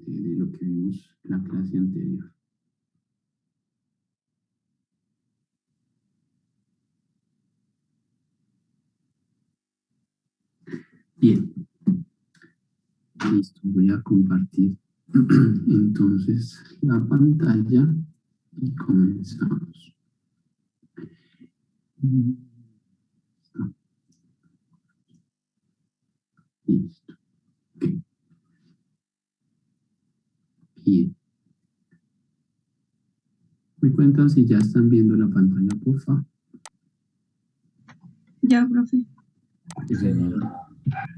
de lo que vimos en la clase anterior. Bien, listo, voy a compartir entonces la pantalla y comenzamos. Listo. Okay. Bien. ¿Me cuentan si ya están viendo la pantalla, por favor? Ya, profe.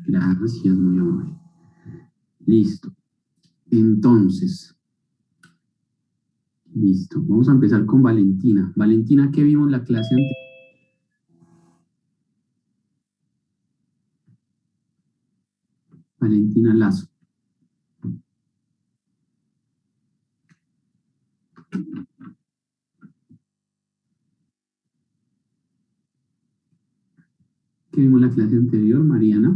Gracias, muy amable. Listo. Entonces, listo. Vamos a empezar con Valentina. Valentina, ¿qué vimos en la clase anterior? Valentina Lazo. ¿Qué vimos en la clase anterior, Mariana?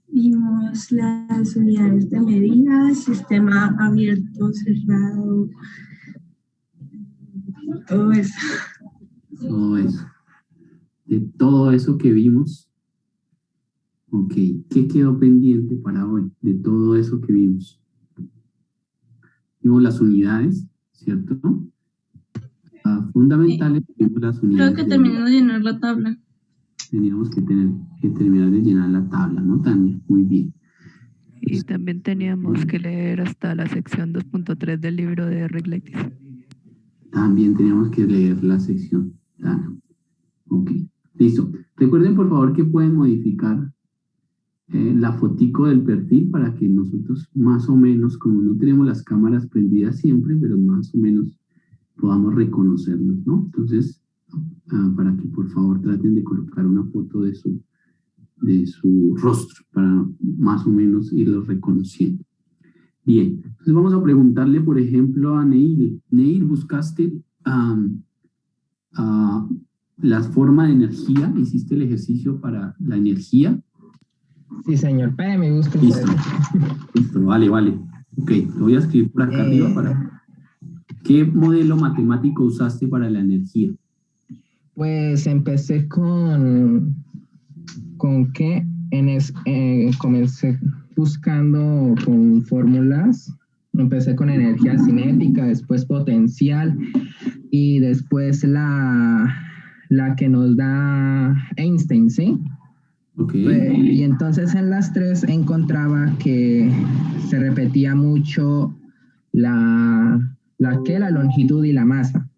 Vimos las unidades de medida, sistema abierto, cerrado, todo eso. Todo eso. De todo eso que vimos, ok, ¿qué quedó pendiente para hoy de todo eso que vimos? Vimos las unidades, ¿cierto? Fundamentales, vimos las unidades. Creo que terminamos de llenar la tabla. Teníamos que terminar de llenar la tabla, ¿no, Tania? Muy bien. Y también teníamos que leer hasta la sección 2.3 del libro de Rigleitis. También teníamos que leer la sección, Tania. Ok, listo. Recuerden, por favor, que pueden modificar la fotico del perfil para que nosotros más o menos, como no tenemos las cámaras prendidas siempre, pero más o menos podamos reconocernos, ¿no? Entonces, para que por favor traten de colocar una foto de su rostro para más o menos irlo reconociendo. Bien, entonces vamos a preguntarle, por ejemplo, a Neil. Neil, ¿buscaste la forma de energía? ¿Hiciste el ejercicio para la energía? Sí, señor. Me busco. Listo. Listo, vale. Ok, lo voy a escribir por acá arriba para... ¿Qué modelo matemático usaste para la energía? Pues empecé ¿con qué? Comencé buscando con fórmulas. Empecé con energía cinética, después potencial y después la que nos da Einstein, ¿sí? Okay. Y entonces en las tres encontraba que se repetía mucho la longitud y la masa.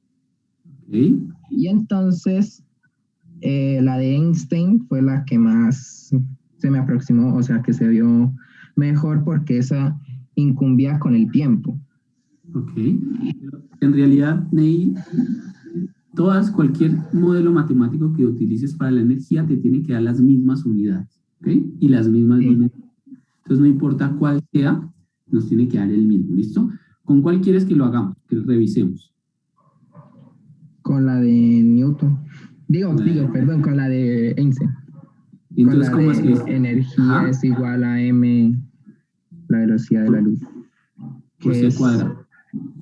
Okay. Y entonces la de Einstein fue la que más se me aproximó, o sea, que se vio mejor porque esa incumbía con el tiempo. Ok. En realidad, Neil, cualquier modelo matemático que utilices para la energía te tiene que dar las mismas unidades, ¿ok? Y las mismas dimensiones. Entonces, no importa cuál sea, nos tiene que dar el mismo, ¿listo? ¿Con cuál quieres que lo hagamos, que lo revisemos? Con la de Newton. Perdón, con la de Einstein. Entonces, con la ¿cómo de energía es igual a m, la velocidad de la luz. Por c cuadrado.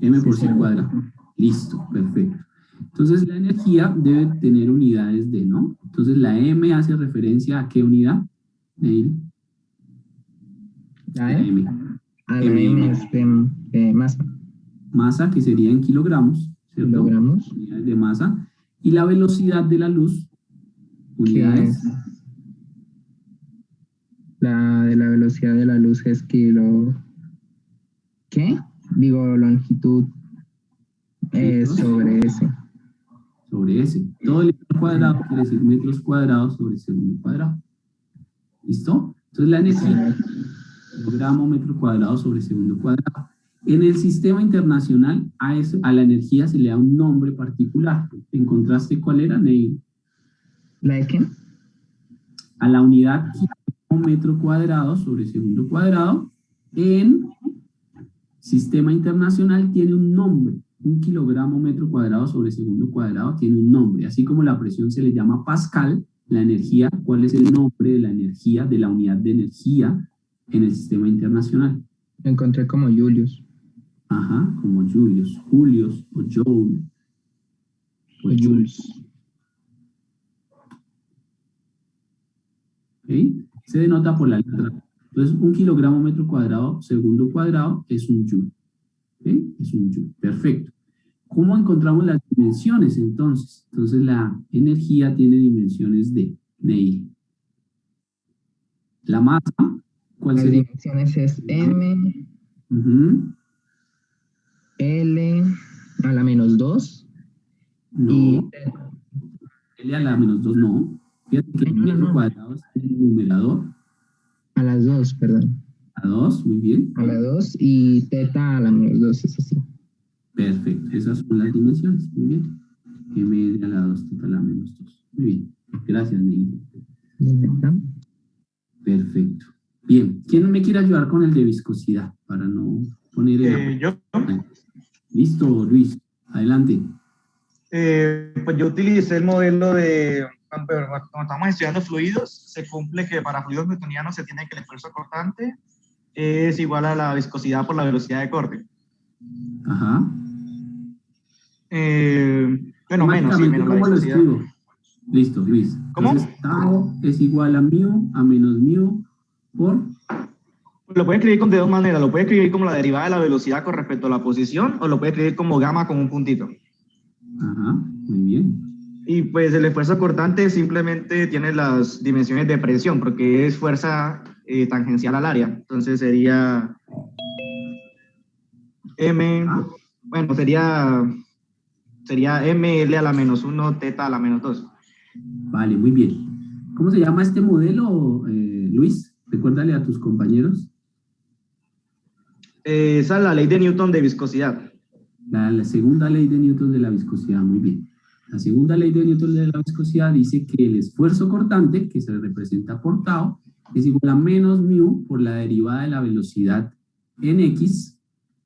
M por c cuadrado. Listo, perfecto. Entonces, la energía debe tener unidades de, ¿no? Entonces, la M hace referencia a qué unidad, Neil. La M. A la M es de masa. Masa, que sería en kilogramos, ¿cierto? Kilogramos. Unidades de masa. Y la velocidad de la luz, unidades. La de la velocidad de la luz es longitud sobre S. Sobre S. Todo el metro cuadrado quiere decir metros cuadrados sobre segundo cuadrado. ¿Listo? Entonces la energía, kilogramo metro cuadrado sobre segundo cuadrado. En el sistema internacional, a la energía se le da un nombre particular. ¿Encontraste cuál era, Neil? ¿La de qué? A la unidad kilogramo metro cuadrado sobre segundo cuadrado, en sistema internacional tiene un nombre. Un kilogramo metro cuadrado sobre segundo cuadrado tiene un nombre. Así como la presión se le llama Pascal, la energía, ¿cuál es el nombre de la energía, de la unidad de energía en el sistema internacional? Lo encontré como Julius. Ajá, como Julius o Joule. O Jules. ¿Ok? Se denota por la letra. Entonces, un kilogramo metro cuadrado, segundo cuadrado, es un joule. ¿Ok? Es un joule. Perfecto. ¿Cómo encontramos las dimensiones entonces? Entonces, la energía tiene dimensiones de Neil. La masa, ¿cuál Las sería? dimensiones es M, Ujú. L a la -2 y No, L a la -2 no. Fíjate que el metro cuadrado es el numerador. a las 2, perdón. A 2, muy bien. A la 2 y teta a la -2, es así. Perfecto, esas son las dimensiones, muy bien. M a la 2, teta a la -2. Muy bien, gracias, Neil. Perfecto. Bien, ¿quién me quiere ayudar con el de viscosidad? Para no poner el... Yo, Listo, Luis, adelante. pues yo utilicé el modelo de, cuando estamos estudiando fluidos, se cumple que para fluidos newtonianos se tiene que el esfuerzo cortante es igual a la viscosidad por la velocidad de corte. Ajá. Bueno, menos, sí, menos la ¿Cómo lo viscosidad. escribo? Listo, Luis. ¿Cómo? Entonces, tau es igual a mu, a menos mu, por... Lo puede escribir de dos maneras. Lo puede escribir como la derivada de la velocidad con respecto a la posición, o lo puede escribir como gamma con un puntito. Ajá, muy bien. Y pues el esfuerzo cortante simplemente tiene las dimensiones de presión, porque es fuerza tangencial al área. Entonces sería M, bueno, sería ML a la -1, teta a la -2. Vale, muy bien. ¿Cómo se llama este modelo, Luis? Recuérdale a tus compañeros. Esa es la ley de Newton de viscosidad. La segunda ley de Newton de la viscosidad, muy bien. La segunda ley de Newton de la viscosidad dice que el esfuerzo cortante, que se representa por tau, es igual a menos mu por la derivada de la velocidad en x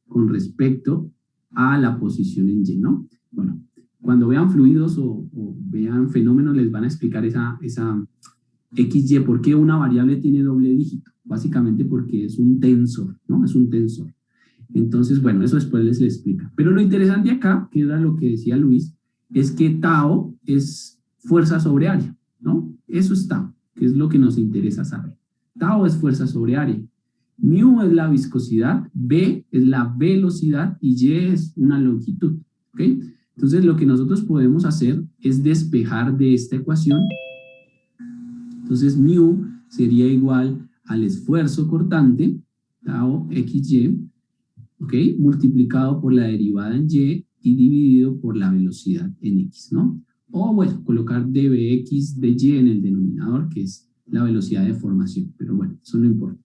con respecto a la posición en y, ¿no? Bueno, cuando vean fluidos o vean fenómenos les van a explicar esa XY, ¿por qué una variable tiene doble dígito? Básicamente porque es un tensor, ¿no? Es un tensor. Entonces, bueno, eso después les explica. Pero lo interesante acá, que era lo que decía Luis, es que tau es fuerza sobre área, ¿no? Eso es tau, que es lo que nos interesa saber. Tau es fuerza sobre área. Mu es la viscosidad, B es la velocidad y Y es una longitud, ¿ok? Entonces, lo que nosotros podemos hacer es despejar de esta ecuación. Entonces, mu sería igual al esfuerzo cortante, tau XY, ¿ok? Multiplicado por la derivada en Y y dividido por la velocidad en X, ¿no? O, bueno, colocar dBx de Y en el denominador, que es la velocidad de formación. Pero bueno, eso no importa.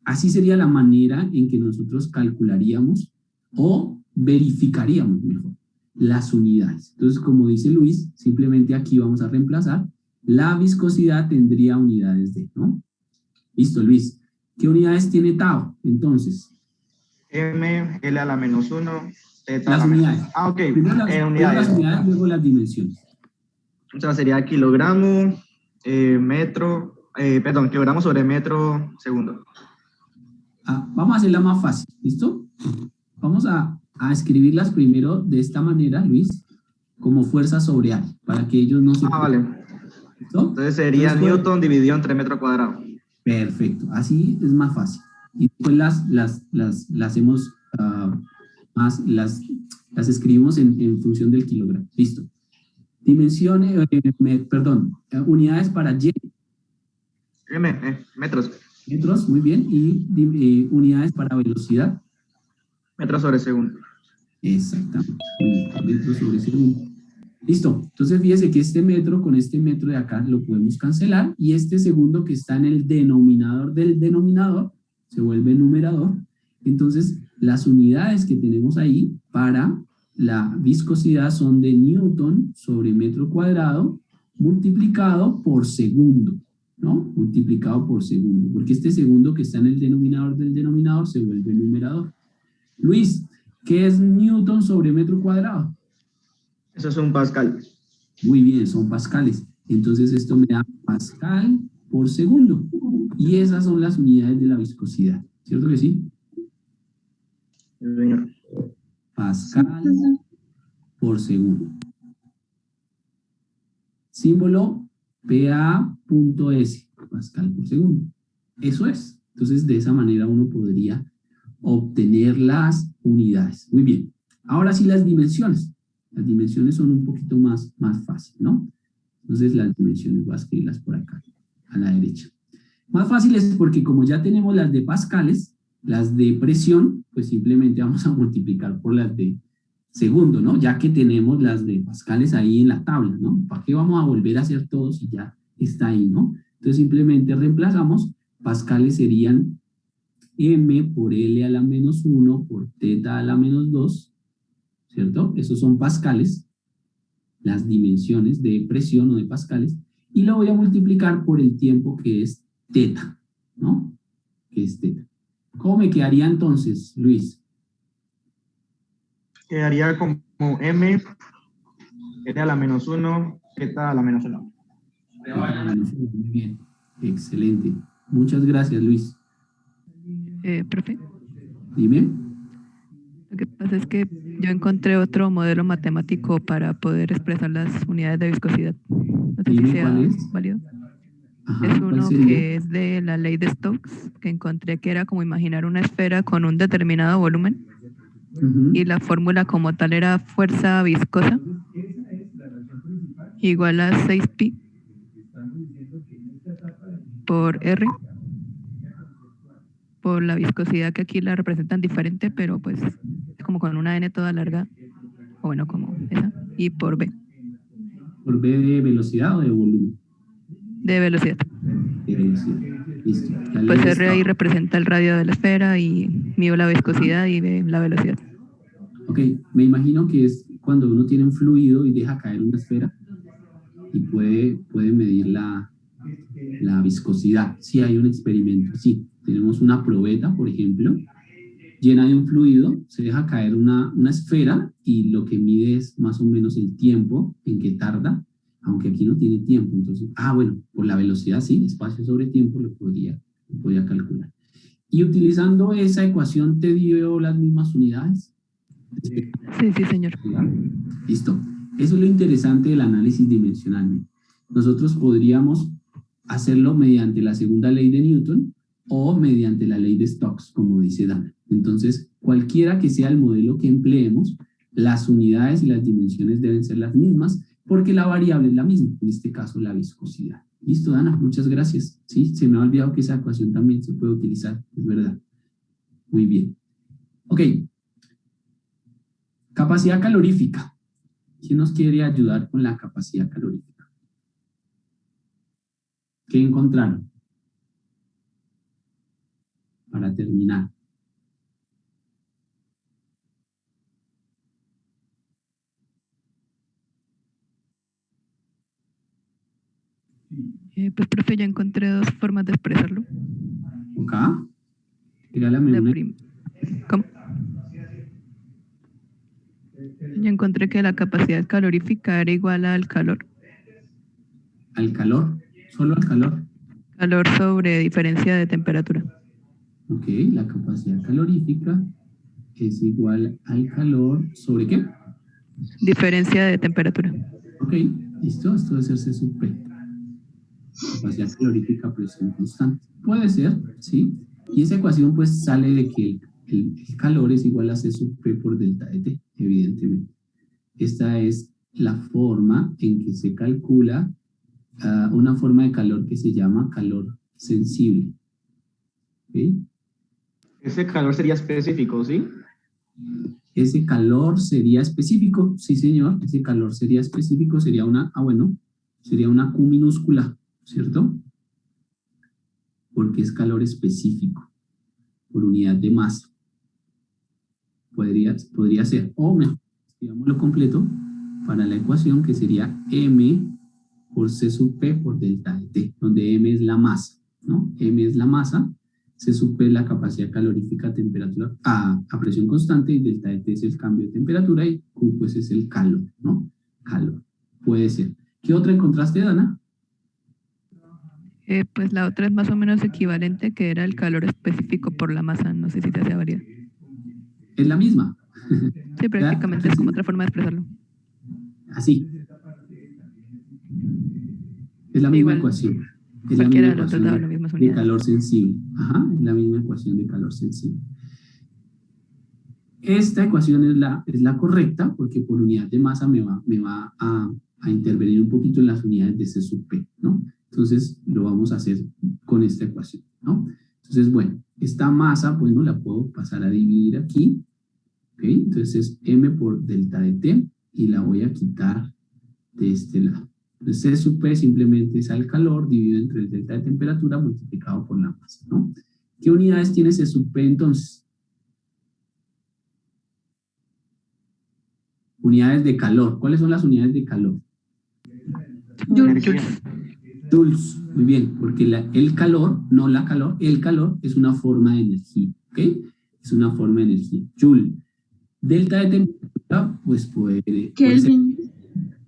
Así sería la manera en que nosotros calcularíamos o verificaríamos mejor las unidades. Entonces, como dice Luis, simplemente aquí vamos a reemplazar. La viscosidad tendría unidades de, ¿no? Listo, Luis. ¿Qué unidades tiene tau? Entonces, M, L a la -1, teta a las la unidades. Ah, ok. Primero las unidades, luego las dimensiones. O sea, sería kilogramo, kilogramo sobre metro segundo. Vamos a hacerla más fácil, ¿listo? Vamos a escribirlas primero de esta manera, Luis, como fuerza sobre área, para que ellos no se... Vale. ¿Listo? Entonces sería Entonces, Newton dividido entre metro cuadrado. Perfecto, así es más fácil. Y después las hacemos las escribimos en función del kilogramo. Listo. Dimensiones, unidades para Y. Metros. Metros, muy bien. Y unidades para velocidad. Metros sobre segundo. Exactamente. Metros sobre segundo. Listo. Entonces fíjese que este metro con este metro de acá lo podemos cancelar y este segundo que está en el denominador del denominador se vuelve numerador. Entonces las unidades que tenemos ahí para la viscosidad son de Newton sobre metro cuadrado multiplicado por segundo, ¿no? Multiplicado por segundo, porque este segundo que está en el denominador del denominador se vuelve numerador. Luis, ¿qué es Newton sobre metro cuadrado? Eso es un pascal. Muy bien, son pascales. Entonces esto me da pascal por segundo. Y esas son las unidades de la viscosidad. ¿Cierto que sí? Pascal por segundo. Símbolo PA.S, Pascal por segundo. Eso es. Entonces, de esa manera uno podría obtener las unidades. Muy bien. Ahora sí las dimensiones. Las dimensiones son un poquito más fáciles, ¿no? Entonces, las dimensiones voy a escribirlas por acá, a la derecha. Más fáciles porque como ya tenemos las de pascales, las de presión, pues simplemente vamos a multiplicar por las de segundo, ¿no? Ya que tenemos las de pascales ahí en la tabla, ¿no? ¿Para qué vamos a volver a hacer todo si ya está ahí, ¿no? Entonces simplemente reemplazamos, pascales serían m por L a la menos 1 por teta a la menos 2, ¿cierto? Esos son pascales, las dimensiones de presión o de pascales, y lo voy a multiplicar por el tiempo que es teta, ¿no? Que es teta. ¿Cómo me quedaría entonces, Luis? Quedaría como m, L a la menos 1, teta a la menos 1. Muy bien, excelente. Muchas gracias, Luis. Profe, Dime. lo que pasa es que yo encontré otro modelo matemático para poder expresar las unidades de viscosidad. No sé si Dime sea cuál es. válido. Ajá, Es ¿cuál uno sería? que es de la ley de Stokes, que encontré que era como imaginar una esfera con un determinado volumen, y la fórmula como tal era fuerza viscosa igual a 6pi por R, por la viscosidad que aquí la representan diferente, pero pues es como con una N toda larga, o bueno, como esa, y por B, ¿Por B de velocidad o de volumen? de velocidad. De velocidad. Listo. La ley Pues de R ahí Stokes. representa el radio de la esfera y mío la viscosidad y B la velocidad. Ok, me imagino que es cuando uno tiene un fluido y deja caer una esfera y puede medir la viscosidad. Sí, hay un experimento, sí. Tenemos una probeta, por ejemplo, llena de un fluido, se deja caer una esfera y lo que mide es más o menos el tiempo en que tarda, aunque aquí no tiene tiempo. Entonces, bueno, por la velocidad sí, espacio sobre tiempo lo podía calcular. Y utilizando esa ecuación te dio las mismas unidades. Sí, sí, señor. Listo. Eso es lo interesante del análisis dimensional. Nosotros podríamos hacerlo mediante la segunda ley de Newton o mediante la ley de Stokes, como dice Dana. Entonces, cualquiera que sea el modelo que empleemos, las unidades y las dimensiones deben ser las mismas porque la variable es la misma, en este caso la viscosidad. Listo, Dana, muchas gracias. Sí, se me ha olvidado que esa ecuación también se puede utilizar, es verdad. Muy bien. Ok. Capacidad calorífica. ¿Quién nos quiere ayudar con la capacidad calorífica? ¿Qué encontraron? Para terminar. Pues, profe, ya encontré dos formas de expresarlo. ¿Ok? Regálame La una. ¿Cómo? Ya encontré que la capacidad calorífica era igual al calor. ¿Al calor? ¿Solo al calor? Calor sobre diferencia de temperatura. Ok, la capacidad calorífica es igual al calor ¿sobre qué? Diferencia de temperatura. Ok, listo, esto debe ser C sub P. Capacidad calorífica, presión constante. Puede ser, ¿sí? Y esa ecuación pues sale de que el calor es igual a C sub P por delta de T, evidentemente. Esta es la forma en que se calcula una forma de calor que se llama calor sensible. ¿Okay? Ese calor sería específico, ¿sí? Ese calor sería específico, sí señor, ese calor sería específico, sería una, sería una Q minúscula, ¿cierto? Porque es calor específico, por unidad de masa. Podría ser, o mejor, escribámoslo completo para la ecuación que sería M por C sub P por delta de T, donde M es la masa, ¿no? M es la masa, C sub P es la capacidad calorífica a temperatura, a presión constante, y delta de T es el cambio de temperatura, y Q pues es el calor, ¿no? Calor, puede ser. ¿Qué otra encontraste, Dana? Pues la otra es más o menos equivalente, que era el calor específico por la masa. No sé si te hace variar. Es la misma. Sí, prácticamente es como otra forma de expresarlo. Así. Es la misma Igual, ecuación. Es la cualquiera misma de los dos ecuación daba las mismas de unidades. calor sensible. Ajá, es la misma ecuación de calor sensible. Esta ecuación es la correcta porque por unidad de masa me va a intervenir un poquito en las unidades de C sub P, ¿no? Entonces lo vamos a hacer con esta ecuación, ¿no? Entonces, bueno, esta masa, bueno, la puedo pasar a dividir aquí, ¿ok? Entonces es M por delta de T y la voy a quitar de este lado. Entonces C sub P simplemente es el calor dividido entre el delta de temperatura multiplicado por la masa, ¿no? ¿Qué unidades tiene C sub P entonces? Unidades de calor. ¿Cuáles son las unidades de calor? Joules. Joules. Muy bien, porque el calor, no la calor, el calor es una forma de energía, ¿ok? Es una forma de energía. Joule. Delta de temperatura, pues puede ser, Kelvin.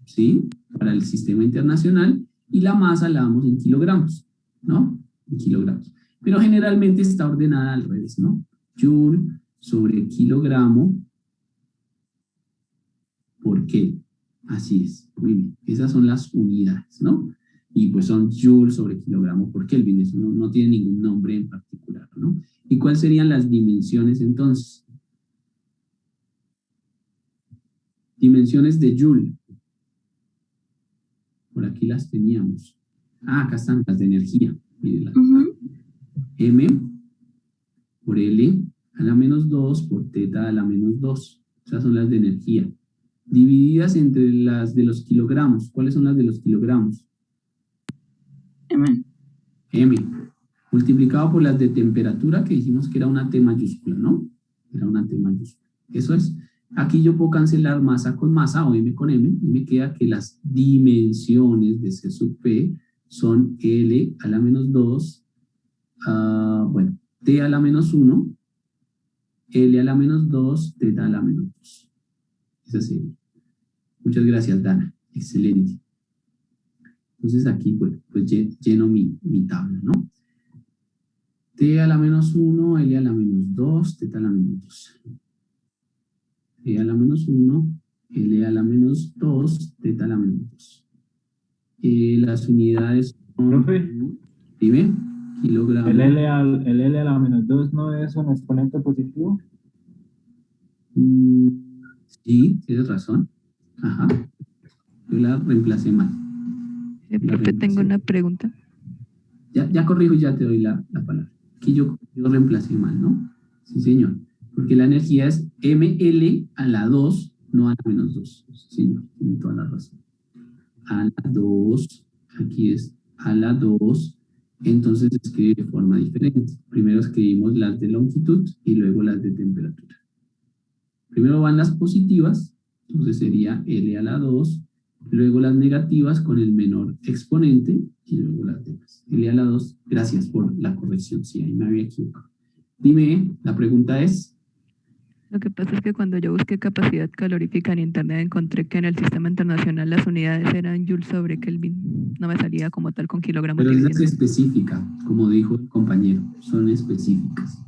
¿sí? Para el sistema internacional. Y la masa la damos en kilogramos, ¿no? En kilogramos. Pero generalmente está ordenada al revés, ¿no? Joule sobre kilogramo. ¿Por qué? Así es, muy bien. Esas son las unidades, ¿no? Y pues son Joule sobre kilogramo por Kelvin. Eso no tiene ningún nombre en particular, ¿no? ¿Y cuáles serían las dimensiones entonces? Dimensiones de Joule. Por aquí las teníamos. Ah, acá están las de energía. Mírenlas. M por L a la menos 2 por teta a la menos 2. Esas son las de energía. Divididas entre las de los kilogramos. ¿Cuáles son las de los kilogramos? M. Multiplicado por las de temperatura, que dijimos que era una T mayúscula, ¿no? Era una T mayúscula. Eso es. Aquí yo puedo cancelar masa con masa o M con M y me queda que las dimensiones de C sub P son L a la menos 2, bueno, T a la menos 1, L a la menos 2, teta a la menos 2. Esa sería. Muchas gracias, Dana. Excelente. Entonces aquí, bueno, pues lleno mi tabla, ¿no? T a la menos 1, L a la menos 2, teta a la menos 2. T a la menos 1, L a la menos 2, teta a la menos 2. Las unidades son... Profe, Dime, kilogramos. ¿el L a la menos 2 no es un exponente positivo? Sí, tienes razón. Ajá. Yo la reemplacé mal. Profe, tengo una pregunta. Ya corrijo y ya te doy la palabra. Aquí yo reemplacé mal, ¿no? Sí, señor. Porque la energía es ML a la 2, no a la menos 2. Sí, señor, tiene toda la razón. A la 2, aquí es a la 2, entonces se escribe de forma diferente. Primero escribimos las de longitud y luego las de temperatura. Primero van las positivas, entonces sería L a la 2, luego las negativas con el menor exponente y luego las demás. L a la 2, gracias por la corrección, sí, ahí me había equivocado. Dime, la pregunta es... Lo que pasa es que cuando yo busqué capacidad calorífica en internet encontré que en el sistema internacional las unidades eran Joule sobre Kelvin. No me salía como tal con kilogramos. Pero esa es específica, como dijo el compañero, son específicas.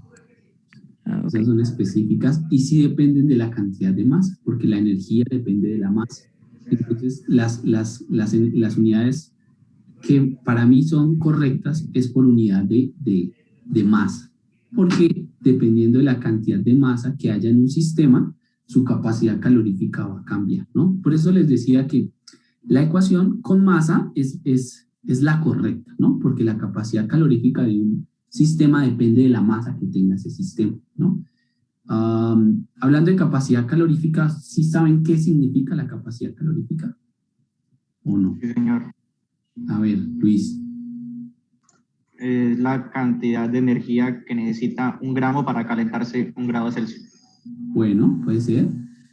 Okay. Esas son específicas y sí dependen de la cantidad de masa, porque la energía depende de la masa. Entonces, las unidades que para mí son correctas es por unidad de masa, porque dependiendo de la cantidad de masa que haya en un sistema, su capacidad calorífica va a cambiar, ¿no? Por eso les decía que la ecuación con masa es la correcta, ¿no? Porque la capacidad calorífica de un sistema depende de la masa que tenga ese sistema, ¿no? Hablando de capacidad calorífica, ¿sí saben qué significa la capacidad calorífica? ¿O no? Sí, señor. A ver, Luis. Es la cantidad de energía que necesita un gramo para calentarse 1 grado Celsius. Bueno, puede ser.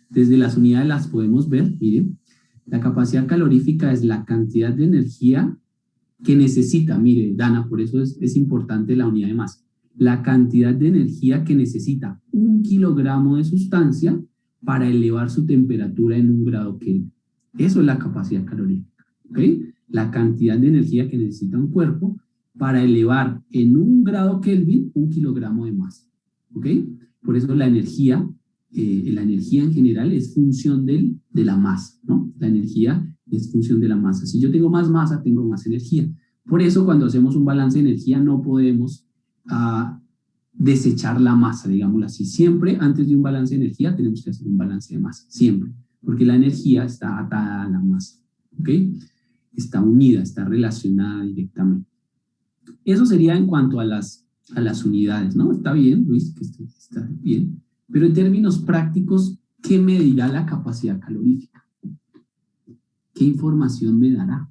Desde las unidades las podemos ver, miren. La capacidad calorífica es la cantidad de energía que necesita, mire, Dana, por eso es importante la unidad de masa. La cantidad de energía que necesita 1 kilogramo de sustancia para elevar su temperatura en 1 grado Kelvin. Eso es la capacidad calorífica, ¿ok? La cantidad de energía que necesita un cuerpo para elevar en 1 grado Kelvin 1 kilogramo de masa. ¿Ok? Por eso la energía en general es función de la masa, ¿no? La energía es función de la masa. Si yo tengo más masa, tengo más energía. Por eso cuando hacemos un balance de energía no podemos desechar la masa, digámoslo así. Siempre antes de un balance de energía tenemos que hacer un balance de masa, siempre. Porque la energía está atada a la masa, ¿ok? Está unida, está relacionada directamente. Eso sería en cuanto a las unidades, ¿no? Está bien, Luis, que está bien. Pero en términos prácticos, ¿qué medirá la capacidad calorífica? ¿Qué información me dará?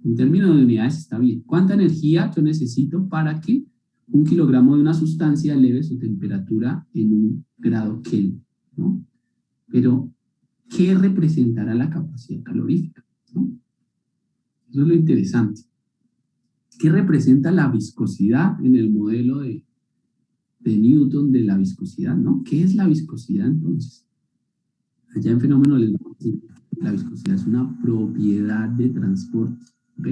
En términos de unidades está bien. ¿Cuánta energía yo necesito para que 1 kilogramo de una sustancia eleve su temperatura en 1 grado Kelvin, ¿no? Pero, ¿qué representará la capacidad calorífica, ¿no? Eso es lo interesante. ¿Qué representa la viscosidad en el modelo de Newton de la viscosidad, ¿no? ¿Qué es la viscosidad entonces? Allá en fenómeno les vamos a decir, la viscosidad es una propiedad de transporte, ¿ok?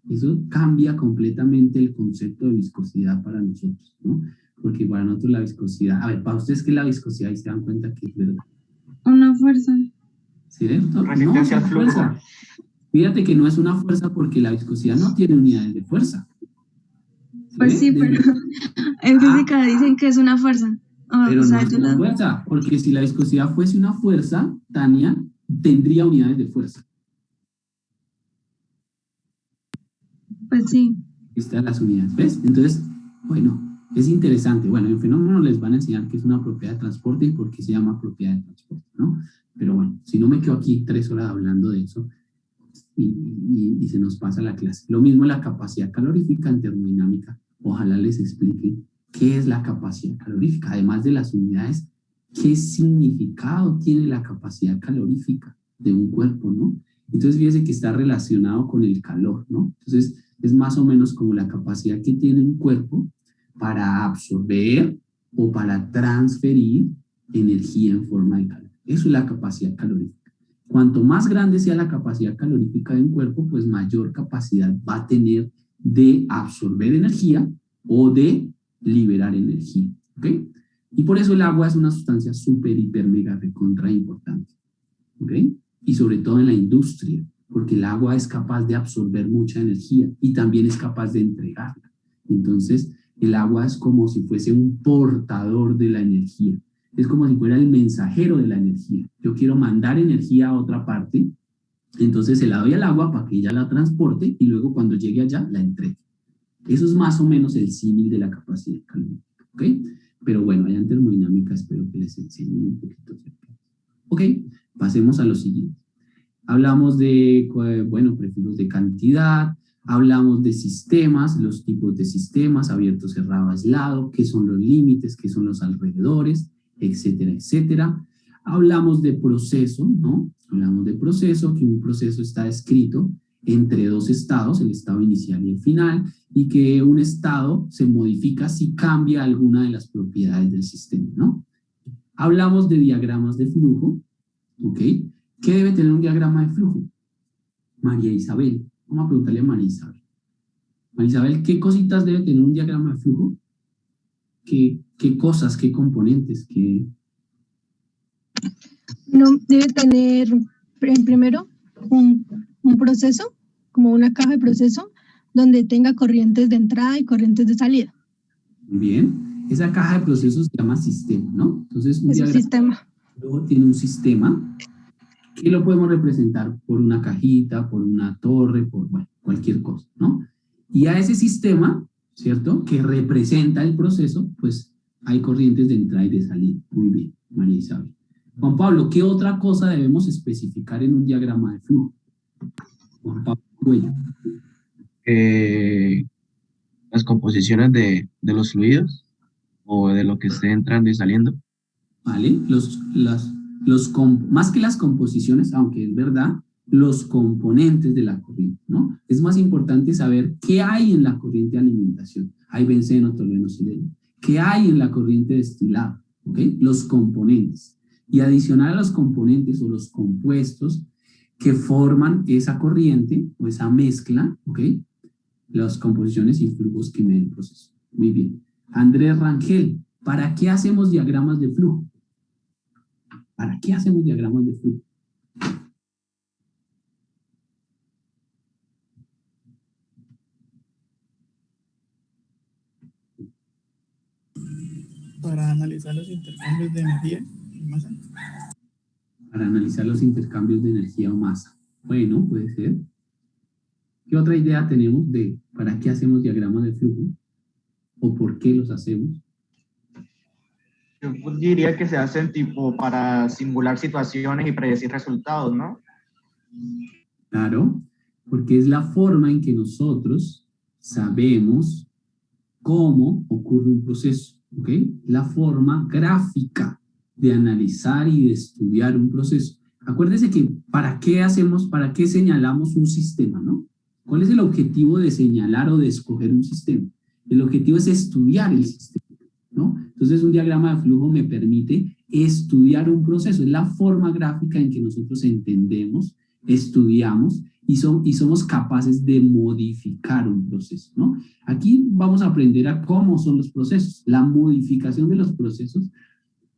Eso cambia completamente el concepto de viscosidad para nosotros, ¿no? Porque para nosotros la viscosidad, a ver, para ustedes, ¿qué es la viscosidad? Y se dan cuenta que es verdad. Una fuerza. ¿Cierto? Resistencia al flujo. Fuerza. Fíjate que no es una fuerza porque la viscosidad no tiene unidades de fuerza. Pues sí, pero en física dicen que es una fuerza. Pero no es una fuerza, porque si la viscosidad fuese una fuerza, Tania, tendría unidades de fuerza. Pues sí. Están las unidades, ¿ves? Entonces, bueno, es interesante. Bueno, en fenómeno les van a enseñar qué es una propiedad de transporte y por qué se llama propiedad de transporte, ¿no? Pero bueno, si no me quedo aquí 3 horas hablando de eso y se nos pasa la clase. Lo mismo la capacidad calorífica en termodinámica. Ojalá les explique qué es la capacidad calorífica. Además de las unidades, ¿qué significado tiene la capacidad calorífica de un cuerpo, no? Entonces, fíjense que está relacionado con el calor, ¿no? Entonces, es más o menos como la capacidad que tiene un cuerpo para absorber o para transferir energía en forma de calor. Eso es la capacidad calorífica. Cuanto más grande sea la capacidad calorífica de un cuerpo, pues mayor capacidad va a tener de absorber energía o de liberar energía, ¿ok? Y por eso el agua es una sustancia súper, hiper, mega, recontra importante, ¿ok? Y sobre todo en la industria, porque el agua es capaz de absorber mucha energía y también es capaz de entregarla. Entonces, el agua es como si fuese un portador de la energía. Es como si fuera el mensajero de la energía. Yo quiero mandar energía a otra parte, entonces se la doy al agua para que ella la transporte y luego cuando llegue allá la entregue. Eso es más o menos el símil de la capacidad calórica, ¿ok? Pero bueno, allá en termodinámica espero que les enseñen un poquito. Ok, pasemos a lo siguiente. Hablamos de, bueno, prefijos de cantidad, hablamos de sistemas, los tipos de sistemas, abierto, cerrado, aislado, qué son los límites, qué son los alrededores, etcétera, etcétera. Hablamos de proceso, ¿no? Hablamos de proceso, que un proceso está escrito entre 2 estados, el estado inicial y el final, y que un estado se modifica si cambia alguna de las propiedades del sistema, ¿no? Hablamos de diagramas de flujo, ¿ok? ¿Qué debe tener un diagrama de flujo? María Isabel, vamos a preguntarle a María Isabel. María Isabel, ¿qué cositas debe tener un diagrama de flujo? ¿Qué cosas, qué componentes, qué...? No, debe tener primero un proceso, como una caja de proceso, donde tenga corrientes de entrada y corrientes de salida. Bien, esa caja de procesos se llama sistema, ¿no? Entonces, un sistema. Luego tiene un sistema que lo podemos representar por una cajita, por una torre, por bueno, cualquier cosa, ¿no? Y a ese sistema, ¿cierto?, que representa el proceso, pues hay corrientes de entrada y de salida. Muy bien, María Isabel. Juan Pablo, ¿qué otra cosa debemos especificar en un diagrama de flujo? Juan Pablo Cuello. Las composiciones de los fluidos o de lo que esté entrando y saliendo. ¿Vale? Más que las composiciones, aunque es verdad, los componentes de la corriente, ¿no? Es más importante saber qué hay en la corriente de alimentación. Hay benceno, tolueno, sileno. ¿Qué hay en la corriente destilada? ¿Ok? Los componentes. Y adicional a los componentes o los compuestos, que forman esa corriente o esa mezcla, ¿ok? Las composiciones y flujos que me den proceso. Muy bien. Andrés Rangel, ¿para qué hacemos diagramas de flujo? ¿Para qué hacemos diagramas de flujo? Para analizar los intercambios de energía y masa. Para analizar los intercambios de energía o masa. Bueno, puede ser. ¿Qué otra idea tenemos de para qué hacemos diagramas de flujo? ¿O por qué los hacemos? Yo diría que se hacen tipo para simular situaciones y predecir resultados, ¿no? Claro, porque es la forma en que nosotros sabemos cómo ocurre un proceso, ¿ok? La forma gráfica de analizar y de estudiar un proceso. Acuérdense que para qué señalamos un sistema, ¿no? ¿Cuál es el objetivo de señalar o de escoger un sistema? El objetivo es estudiar el sistema, ¿no? Entonces un diagrama de flujo me permite estudiar un proceso, es la forma gráfica en que nosotros entendemos, estudiamos y somos capaces de modificar un proceso, ¿no? Aquí vamos a aprender a cómo son los procesos. La modificación de los procesos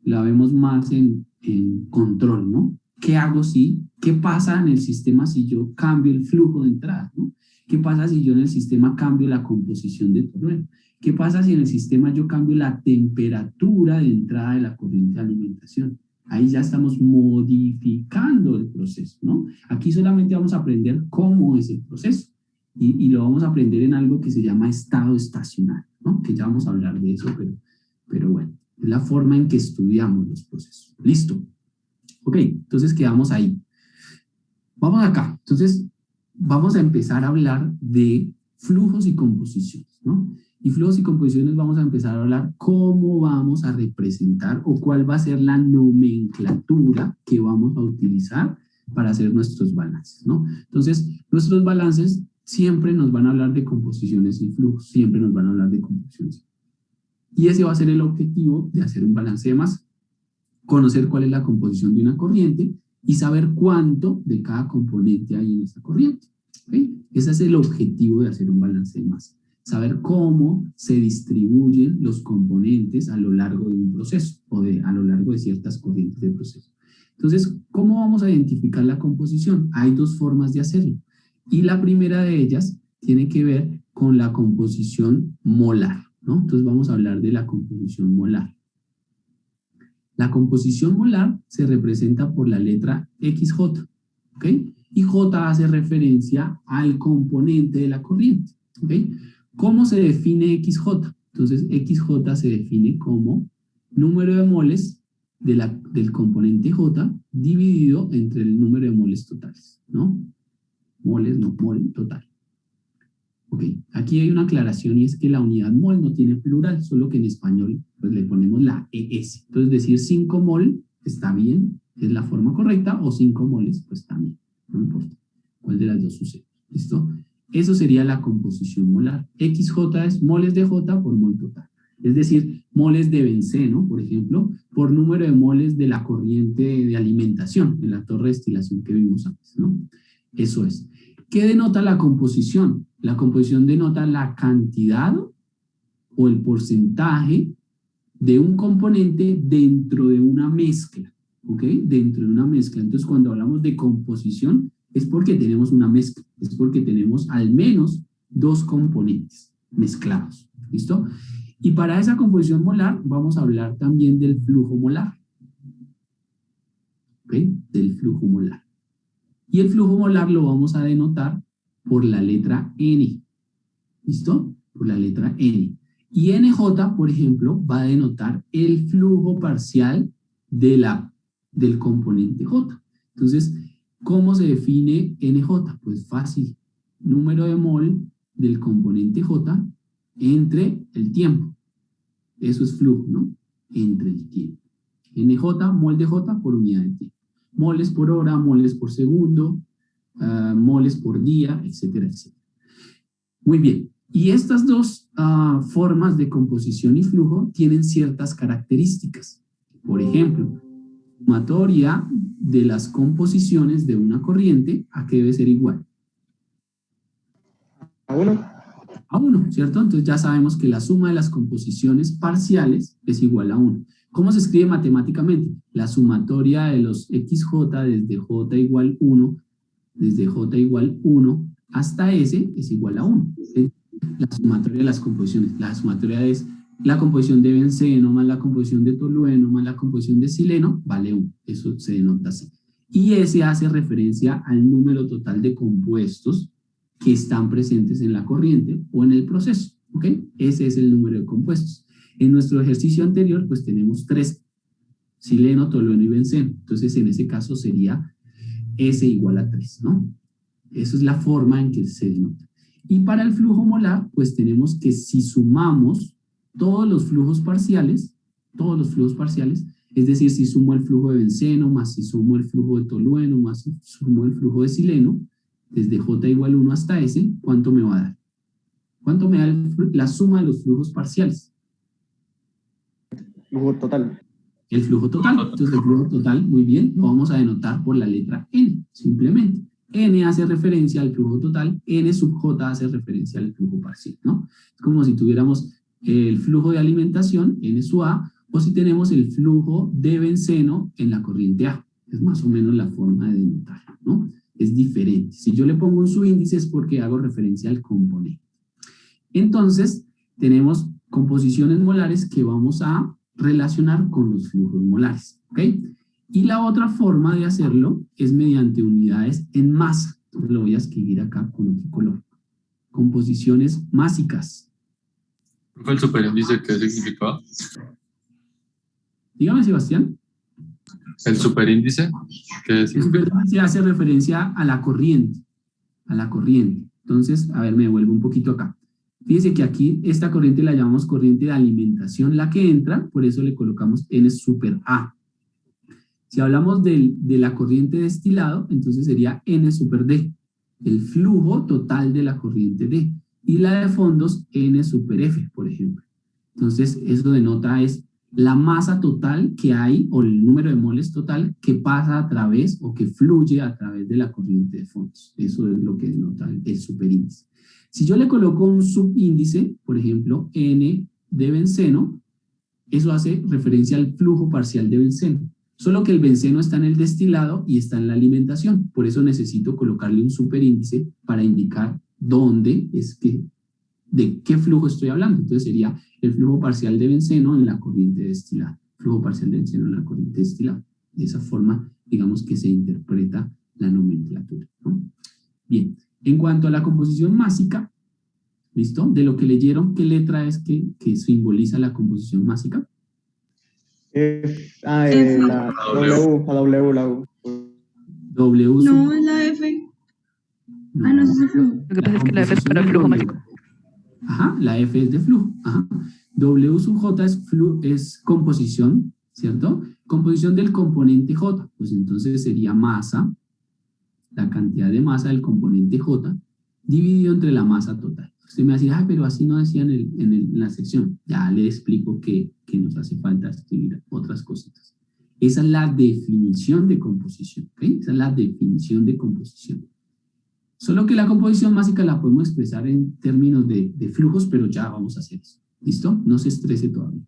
la vemos más en control, ¿no? ¿Qué hago qué pasa en el sistema si yo cambio el flujo de entrada, ¿no? ¿Qué pasa si yo en el sistema cambio la composición de tolueno? ¿Qué pasa si en el sistema yo cambio la temperatura de entrada de la corriente de alimentación? Ahí ya estamos modificando el proceso, ¿no? Aquí solamente vamos a aprender cómo es el proceso y lo vamos a aprender en algo que se llama estado estacionario, ¿no? Que ya vamos a hablar de eso, pero bueno, es la forma en que estudiamos los procesos. ¿Listo? Ok, entonces quedamos ahí. Vamos acá. Entonces, vamos a empezar a hablar de flujos y composiciones, ¿no? Y flujos y composiciones vamos a empezar a hablar cómo vamos a representar o cuál va a ser la nomenclatura que vamos a utilizar para hacer nuestros balances, ¿no? Entonces, nuestros balances siempre nos van a hablar de composiciones y flujos, siempre nos van a hablar de composiciones. Y ese va a ser el objetivo de hacer un balance de masa. Conocer cuál es la composición de una corriente y saber cuánto de cada componente hay en esa corriente. ¿Okay? Ese es el objetivo de hacer un balance de masa. Saber cómo se distribuyen los componentes a lo largo de un proceso o a lo largo de ciertas corrientes de proceso. Entonces, ¿cómo vamos a identificar la composición? Hay dos formas de hacerlo. Y la primera de ellas tiene que ver con la composición molar, ¿no? Entonces vamos a hablar de la composición molar. La composición molar se representa por la letra XJ, ¿ok? Y J hace referencia al componente de la corriente, ¿ok? ¿Cómo se define XJ? Entonces XJ se define como número de moles del componente J dividido entre el número de moles totales, ¿no? Moles, no, mol total. Ok, aquí hay una aclaración y es que la unidad mol no tiene plural, solo que en español pues le ponemos la ES. Entonces decir 5 mol está bien, es la forma correcta, o 5 moles pues también, no importa cuál de las dos sucede. ¿Listo? Eso sería la composición molar. XJ es moles de J por mol total. Es decir, moles de benceno, por ejemplo, por número de moles de la corriente de alimentación, en la torre de destilación que vimos antes, ¿no? Eso es. ¿Qué denota la composición? La composición denota la cantidad o el porcentaje de un componente dentro de una mezcla, ¿ok? Dentro de una mezcla. Entonces, cuando hablamos de composición, es porque tenemos una mezcla, es porque tenemos al menos dos componentes mezclados, ¿listo? Y para esa composición molar, vamos a hablar también del flujo molar, ¿ok? Del flujo molar. Y el flujo molar lo vamos a denotar por la letra N. ¿Listo? Por la letra N. Y NJ, por ejemplo, va a denotar el flujo parcial del componente J. Entonces, ¿cómo se define NJ? Pues fácil. Número de mol del componente J entre el tiempo. Eso es flujo, ¿no? Entre el tiempo. NJ, mol de J por unidad de tiempo. Moles por hora, moles por segundo, moles por día, etcétera, etcétera. Muy bien. Y estas dos formas de composición y flujo tienen ciertas características. Por ejemplo, sumatoria de las composiciones de una corriente, ¿a qué debe ser igual? A 1. A 1, ¿cierto? Entonces ya sabemos que la suma de las composiciones parciales es igual a 1. ¿Cómo se escribe matemáticamente? La sumatoria de los xj desde j igual 1, desde j igual 1 hasta s es igual a 1. La sumatoria de las composiciones. La sumatoria es la composición de benceno más la composición de tolueno más la composición de sileno, vale 1. Eso se denota así. Y S hace referencia al número total de compuestos que están presentes en la corriente o en el proceso, ¿ok? Ese es el número de compuestos. En nuestro ejercicio anterior, pues tenemos 3, sileno, tolueno y benceno. Entonces, en ese caso sería S igual a 3, ¿no? Esa es la forma en que se denota. Y para el flujo molar, pues tenemos que si sumamos todos los flujos parciales, es decir, si sumo el flujo de benceno, más si sumo el flujo de tolueno, más si sumo el flujo de sileno, desde J igual 1 hasta S, ¿cuánto me va a dar? ¿Cuánto me da la suma de los flujos parciales? Flujo total. El flujo total. Entonces el flujo total, muy bien, lo vamos a denotar por la letra N, simplemente. N hace referencia al flujo total, N sub J hace referencia al flujo parcial, ¿no? Es como si tuviéramos el flujo de alimentación, N sub A, o si tenemos el flujo de benceno en la corriente A. Es más o menos la forma de denotarlo, ¿no? Es diferente. Si yo le pongo un subíndice es porque hago referencia al componente. Entonces, tenemos composiciones molares que vamos a relacionar con los flujos molares, ¿ok? Y la otra forma de hacerlo es mediante unidades en masa. Entonces lo voy a escribir acá con otro color. Composiciones másicas. ¿El superíndice qué significa? Dígame, Sebastián. ¿El superíndice qué significa? El superíndice hace referencia a la corriente. A la corriente. Entonces, a ver, me devuelvo un poquito acá. Fíjense que aquí esta corriente la llamamos corriente de alimentación, la que entra, por eso le colocamos N super A. Si hablamos de la corriente de destilado, entonces sería N super D, el flujo total de la corriente D. Y la de fondos, N super F, por ejemplo. Entonces, eso denota es la masa total que hay, o el número de moles total, que pasa a través, o que fluye a través de la corriente de fondos. Eso es lo que denota el superíndice. Si yo le coloco un subíndice, por ejemplo, N de benceno, eso hace referencia al flujo parcial de benceno. Solo que el benceno está en el destilado y está en la alimentación. Por eso necesito colocarle un superíndice para indicar dónde es que, de qué flujo estoy hablando. Entonces sería el flujo parcial de benceno en la corriente de destilado. Flujo parcial de benceno en la corriente de destilado. De esa forma, digamos que se interpreta la nomenclatura, ¿no? Bien, en cuanto a la composición másica, ¿listo? De lo que leyeron, ¿qué letra es que simboliza la composición másica? La W, la U. W. No, es la F. No. No, es el flujo. Lo que pasa es que la F es para el flujo másico. Ajá, la F es de flujo. Ajá. W sub J es composición, ¿cierto? Composición del componente J. Pues entonces sería masa, la cantidad de masa del componente J, dividido entre la masa total. Usted me va a decir, pero así no decían en la sección. Ya le explico que nos hace falta escribir otras cositas. Esa es la definición de composición, ¿ok? Esa es la definición de composición. Solo que la composición másica la podemos expresar en términos de flujos, pero ya vamos a hacer eso. ¿Listo? No se estrese todavía.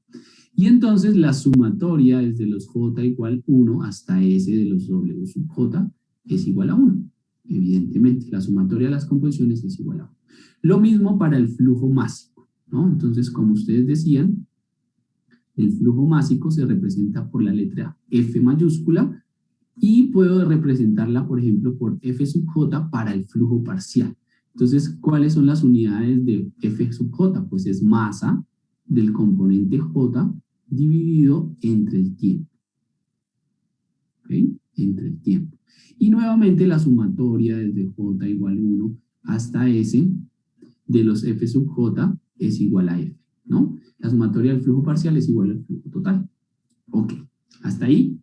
Y entonces la sumatoria desde los J igual 1 hasta S de los W sub J es igual a 1. Evidentemente, la sumatoria de las composiciones es igual a 1. Lo mismo para el flujo másico, ¿no? Entonces, como ustedes decían, el flujo másico se representa por la letra F mayúscula y puedo representarla, por ejemplo, por F sub J para el flujo parcial. Entonces, ¿cuáles son las unidades de F sub J? Pues es masa del componente J dividido entre el tiempo. ¿Ok? Entre el tiempo. Y nuevamente la sumatoria desde J igual 1 hasta S de los F sub J es igual a F, ¿no? La sumatoria del flujo parcial es igual al flujo total. Ok, hasta ahí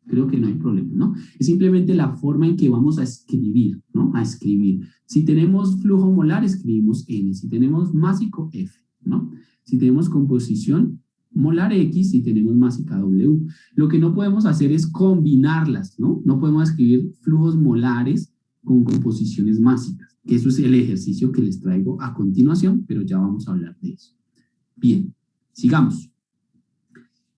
creo que no hay problema, ¿no? Es simplemente la forma en que vamos a escribir, ¿no? A escribir. Si tenemos flujo molar, escribimos N. Si tenemos másico, F, ¿no? Si tenemos composición, molar X y tenemos másica W. Lo que no podemos hacer es combinarlas, ¿no? No podemos escribir flujos molares con composiciones másicas, que eso es el ejercicio que les traigo a continuación, pero ya vamos a hablar de eso. Bien, sigamos.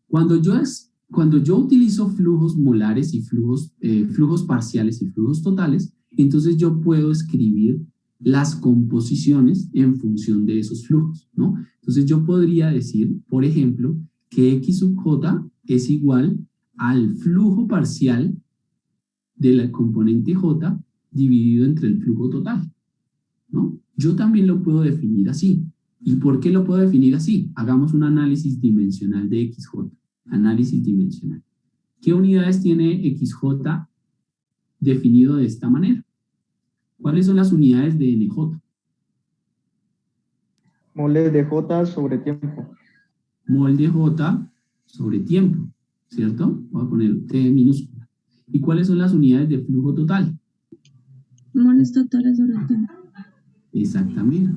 Cuando yo utilizo flujos molares y flujos parciales y flujos totales, entonces yo puedo escribir las composiciones en función de esos flujos, ¿no? Entonces yo podría decir, por ejemplo, que X sub J es igual al flujo parcial de la componente J dividido entre el flujo total, ¿no? Yo también lo puedo definir así. ¿Y por qué lo puedo definir así? Hagamos un análisis dimensional de XJ. Análisis dimensional. ¿Qué unidades tiene XJ definido de esta manera? ¿Cuáles son las unidades de NJ? Moles de J sobre tiempo. Mol de J sobre tiempo, ¿cierto? Voy a poner T minúscula. ¿Y cuáles son las unidades de flujo total? Moles totales sobre tiempo. Exactamente.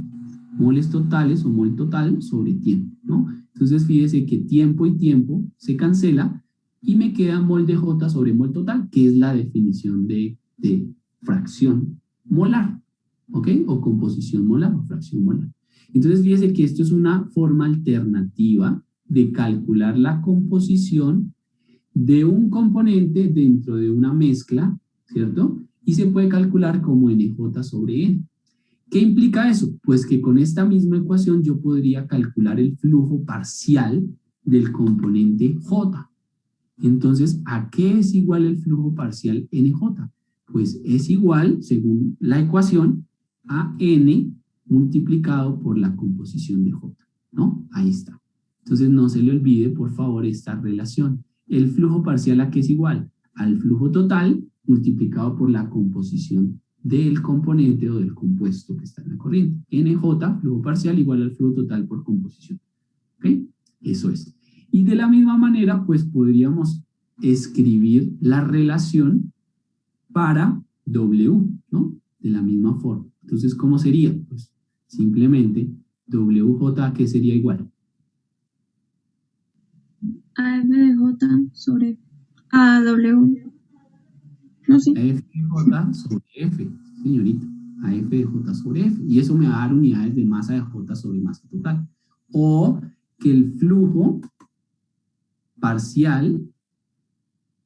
Moles totales o mol total sobre tiempo, ¿no? Entonces fíjese que tiempo y tiempo se cancela y me queda mol de J sobre mol total, que es la definición de fracción molar, ¿ok? O composición molar o fracción molar. Entonces fíjese que esto es una forma alternativa de calcular la composición de un componente dentro de una mezcla, ¿cierto? Y se puede calcular como NJ sobre N. ¿Qué implica eso? Pues que con esta misma ecuación yo podría calcular el flujo parcial del componente J. Entonces, ¿a qué es igual el flujo parcial NJ? Pues es igual, según la ecuación, a N multiplicado por la composición de J, ¿no? Ahí está. Entonces, no se le olvide, por favor, esta relación. El flujo parcial, ¿a qué es igual? Al flujo total multiplicado por la composición del componente o del compuesto que está en la corriente. NJ, flujo parcial, igual al flujo total por composición. ¿Ok? Eso es. Y de la misma manera, pues podríamos escribir la relación para W, ¿no? De la misma forma. Entonces, ¿cómo sería? Pues simplemente WJ, ¿qué sería igual? AF de J sobre AW. No, sí. AF de J sobre F, señorita. AF de J sobre F. Y eso me va a dar unidades de masa de J sobre masa total. O que el flujo parcial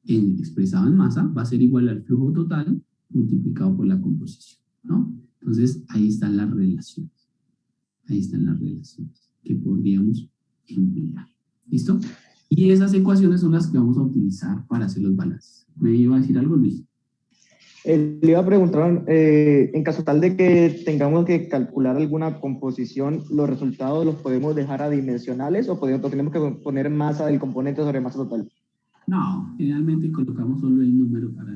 expresado en masa va a ser igual al flujo total multiplicado por la composición, ¿no? Entonces, ahí están las relaciones. Ahí están las relaciones que podríamos emplear. ¿Listo? Y esas ecuaciones son las que vamos a utilizar para hacer los balances. ¿Me iba a decir algo, Luis? Le iba a preguntar, en caso tal de que tengamos que calcular alguna composición, ¿los resultados los podemos dejar adimensionales o tenemos que poner masa del componente sobre masa total? No, generalmente colocamos solo el número para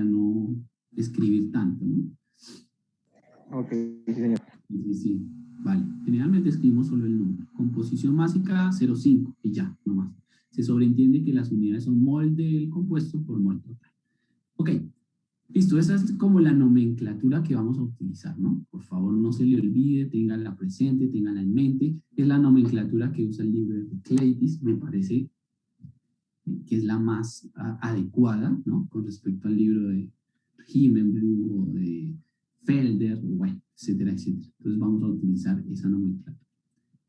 no escribir tanto, ¿no? Ok, sí, señor. Sí, vale. Generalmente escribimos solo el número. Composición másica 0,5 y ya, no más. Se sobreentiende que las unidades son mol del compuesto por mol total. Ok, listo. Esa es como la nomenclatura que vamos a utilizar, ¿no? Por favor, no se le olvide, ténganla presente, ténganla en mente. Es la nomenclatura que usa el libro de Euclides, me parece que es la más adecuada, ¿no? Con respecto al libro de Himmelblum o de Felder, bueno, etcétera, etcétera. Entonces vamos a utilizar esa nomenclatura.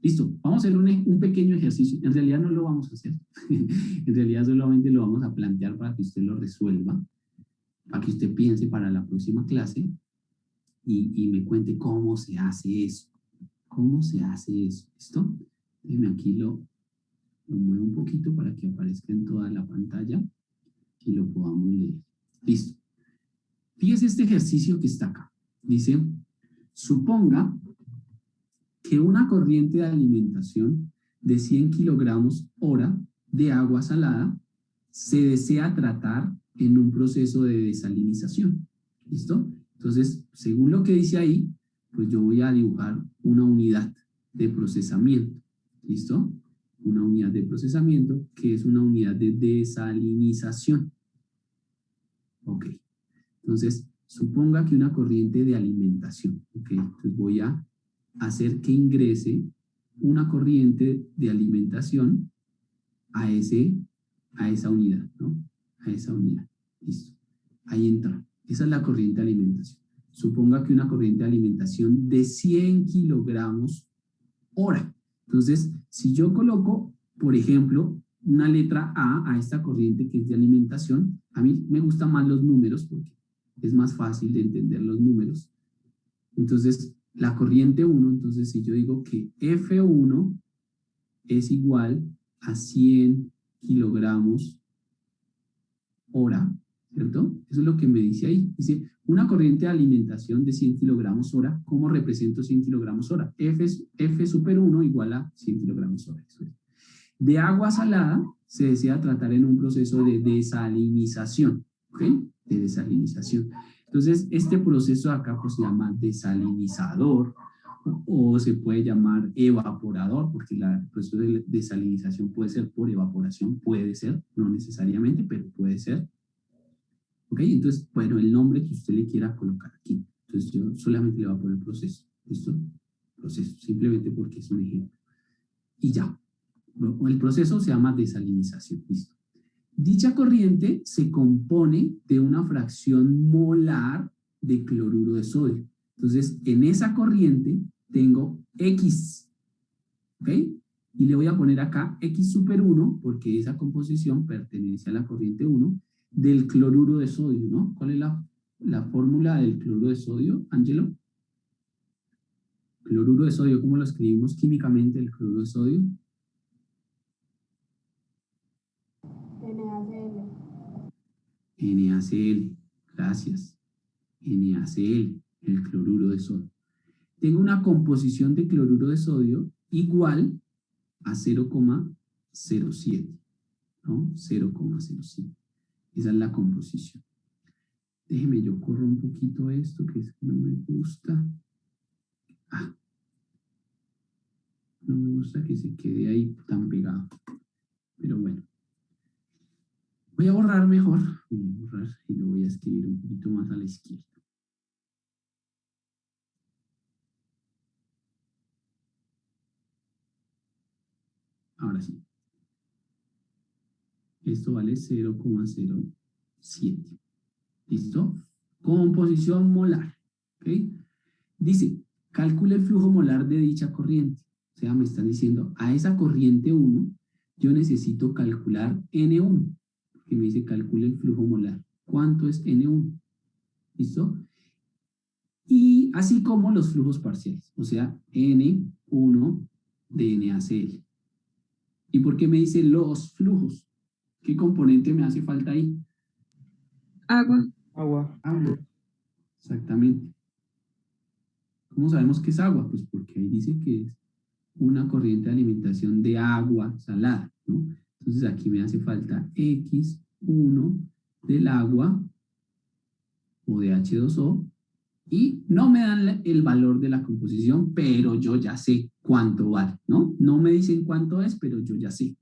Listo, vamos a hacer un pequeño ejercicio. En realidad no lo vamos a hacer. En realidad solamente lo vamos a plantear para que usted lo resuelva, para que usted piense para la próxima clase y me cuente cómo se hace eso. ¿Cómo se hace eso? ¿Listo? Déjeme aquí lo muevo un poquito para que aparezca en toda la pantalla y lo podamos leer. Listo. Fíjese este ejercicio que está acá. Dice, suponga que una corriente de alimentación de 100 kilogramos hora de agua salada se desea tratar en un proceso de desalinización. ¿Listo? Entonces, según lo que dice ahí, pues yo voy a dibujar una unidad de procesamiento. ¿Listo? Una unidad de procesamiento que es una unidad de desalinización. Ok. Entonces, suponga que una corriente de alimentación. Ok. Entonces voy a hacer que ingrese una corriente de alimentación a esa unidad, ¿no? A esa unidad. Listo. Ahí entra. Esa es la corriente de alimentación. Suponga que una corriente de alimentación de 100 kilogramos hora. Entonces, si yo coloco, por ejemplo, una letra A esta corriente que es de alimentación, a mí me gustan más los números porque es más fácil de entender los números. Entonces, la corriente 1, entonces si yo digo que F1 es igual a 100 kilogramos hora, ¿cierto? Eso es lo que me dice ahí. Dice, una corriente de alimentación de 100 kilogramos hora, ¿cómo represento 100 kilogramos hora? F super 1 igual a 100 kilogramos hora. Eso es. De agua salada se desea tratar en un proceso de desalinización, ¿ok? De desalinización. Entonces, este proceso de acá pues, se llama desalinizador o se puede llamar evaporador, porque el proceso de desalinización puede ser por evaporación, puede ser, no necesariamente, pero puede ser. ¿Ok? Entonces, bueno, el nombre que usted le quiera colocar aquí. Entonces, yo solamente le voy a poner proceso. ¿Listo? Proceso, simplemente porque es un ejemplo. Y ya. El proceso se llama desalinización. ¿Listo? Dicha corriente se compone de una fracción molar de cloruro de sodio. Entonces, en esa corriente tengo X. ¿Ok? Y le voy a poner acá X super 1, porque esa composición pertenece a la corriente 1, del cloruro de sodio, ¿no? ¿Cuál es la fórmula del cloruro de sodio, Ángelo? Cloruro de sodio, ¿cómo lo escribimos químicamente el cloruro de sodio? NaCl, gracias. NaCl, el cloruro de sodio. Tengo una composición de cloruro de sodio igual a 0,07, ¿no? 0,07. Esa es la composición. Déjeme, yo corro un poquito esto, que es que no me gusta. No me gusta que se quede ahí tan pegado. Pero bueno. Voy a borrar mejor. Voy a borrar y lo voy a escribir un poquito más a la izquierda. Ahora sí. Esto vale 0,07. ¿Listo? Composición molar. ¿Ok? Dice, calcule el flujo molar de dicha corriente. O sea, me están diciendo, a esa corriente 1, yo necesito calcular N1. Porque me dice, calcule el flujo molar. ¿Cuánto es N1? ¿Listo? Y así como los flujos parciales. O sea, N1 de NaCl. ¿Y por qué me dice los flujos? ¿Qué componente me hace falta ahí? Agua. Agua. Agua. Exactamente. ¿Cómo sabemos que es agua? Pues porque ahí dice que es una corriente de alimentación de agua salada, ¿no? Entonces aquí me hace falta X1 del agua o de H2O y no me dan el valor de la composición, pero yo ya sé cuánto vale, ¿no? No me dicen cuánto es, pero yo ya sé.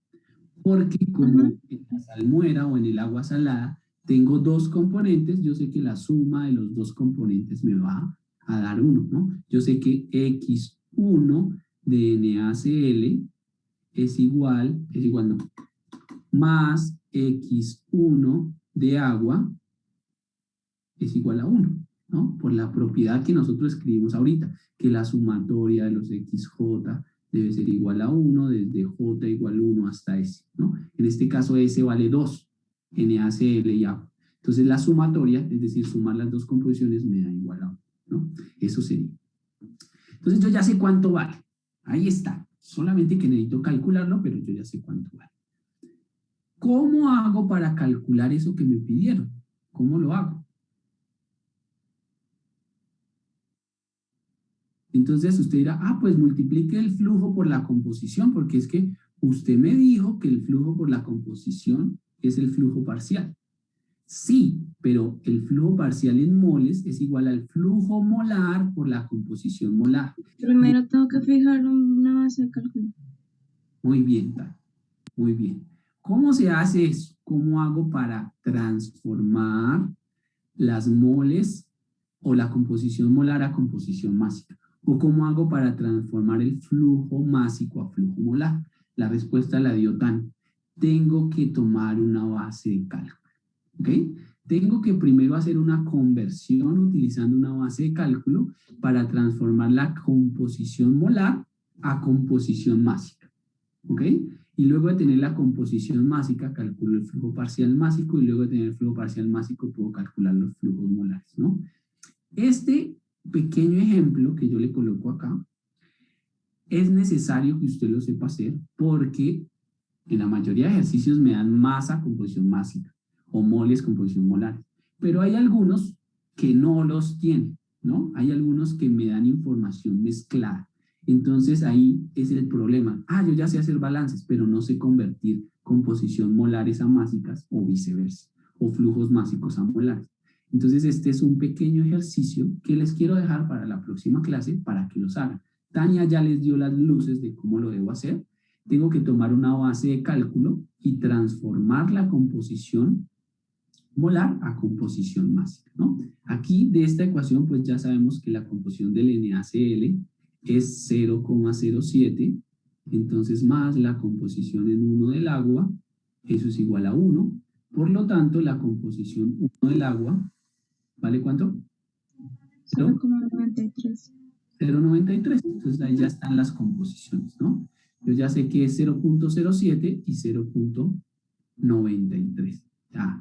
Porque como en la salmuera o en el agua salada tengo dos componentes, yo sé que la suma de los dos componentes me va a dar 1, ¿no? Yo sé que X1 de NaCl es igual no, más X1 de agua es igual a 1, ¿no? Por la propiedad que nosotros escribimos ahorita, que la sumatoria de los XJ debe ser igual a 1, desde J igual 1 hasta S, ¿no? En este caso S vale 2, NaCl y agua. Entonces la sumatoria, es decir, sumar las dos composiciones me da igual a 1, ¿no? Eso sería. Entonces yo ya sé cuánto vale. Ahí está. Solamente que necesito calcularlo, pero yo ya sé cuánto vale. ¿Cómo hago para calcular eso que me pidieron? ¿Cómo lo hago? Entonces usted dirá, pues multiplique el flujo por la composición, porque es que usted me dijo que el flujo por la composición es el flujo parcial. Sí, pero el flujo parcial en moles es igual al flujo molar por la composición molar. Primero tengo que fijar una base de cálculo. Muy bien, Tati. Muy bien. ¿Cómo se hace eso? ¿Cómo hago para transformar las moles o la composición molar a composición másica? ¿O cómo hago para transformar el flujo másico a flujo molar? La respuesta la dio Tan. Tengo que tomar una base de cálculo. ¿Ok? Tengo que primero hacer una conversión utilizando una base de cálculo para transformar la composición molar a composición másica. ¿Ok? Y luego de tener la composición másica, calculo el flujo parcial másico, y luego de tener el flujo parcial másico, puedo calcular los flujos molares, ¿no? Este pequeño ejemplo que yo le coloco acá, es necesario que usted lo sepa hacer porque en la mayoría de ejercicios me dan masa composición másica o moles composición molar, pero hay algunos que no los tienen, ¿no? Hay algunos que me dan información mezclada. Entonces ahí es el problema. Yo ya sé hacer balances, pero no sé convertir composición molares a másicas o viceversa, o flujos másicos a molares. Entonces este es un pequeño ejercicio que les quiero dejar para la próxima clase para que los hagan. Tania ya les dio las luces de cómo lo debo hacer. Tengo que tomar una base de cálculo y transformar la composición molar a composición másica, ¿no? Aquí de esta ecuación pues ya sabemos que la composición del NaCl es 0,07, entonces más la composición en 1 del agua, eso es igual a 1, por lo tanto la composición 1 del agua, ¿vale cuánto? 0,93. 0,93, entonces ahí ya están las composiciones, ¿no? Yo ya sé que es 0,07 y 0,93,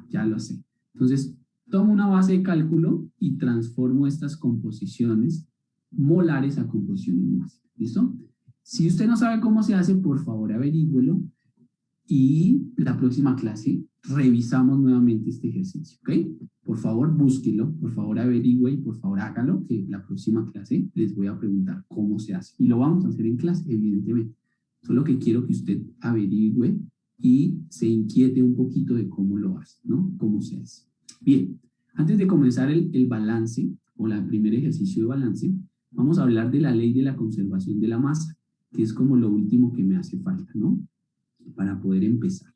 ya lo sé. Entonces, tomo una base de cálculo y transformo estas composiciones molares a composiciones mágicas, ¿listo? Si usted no sabe cómo se hace, por favor averígüelo y la próxima clase revisamos nuevamente este ejercicio, ¿ok? Por favor, búsquelo, por favor averigüe y por favor hágalo, que la próxima clase les voy a preguntar cómo se hace. Y lo vamos a hacer en clase, evidentemente. Solo que quiero que usted averigüe y se inquiete un poquito de cómo lo hace, ¿no? Cómo se hace. Bien, antes de comenzar el balance, o el primer ejercicio de balance, vamos a hablar de la ley de la conservación de la masa, que es como lo último que me hace falta, ¿no? Para poder empezar.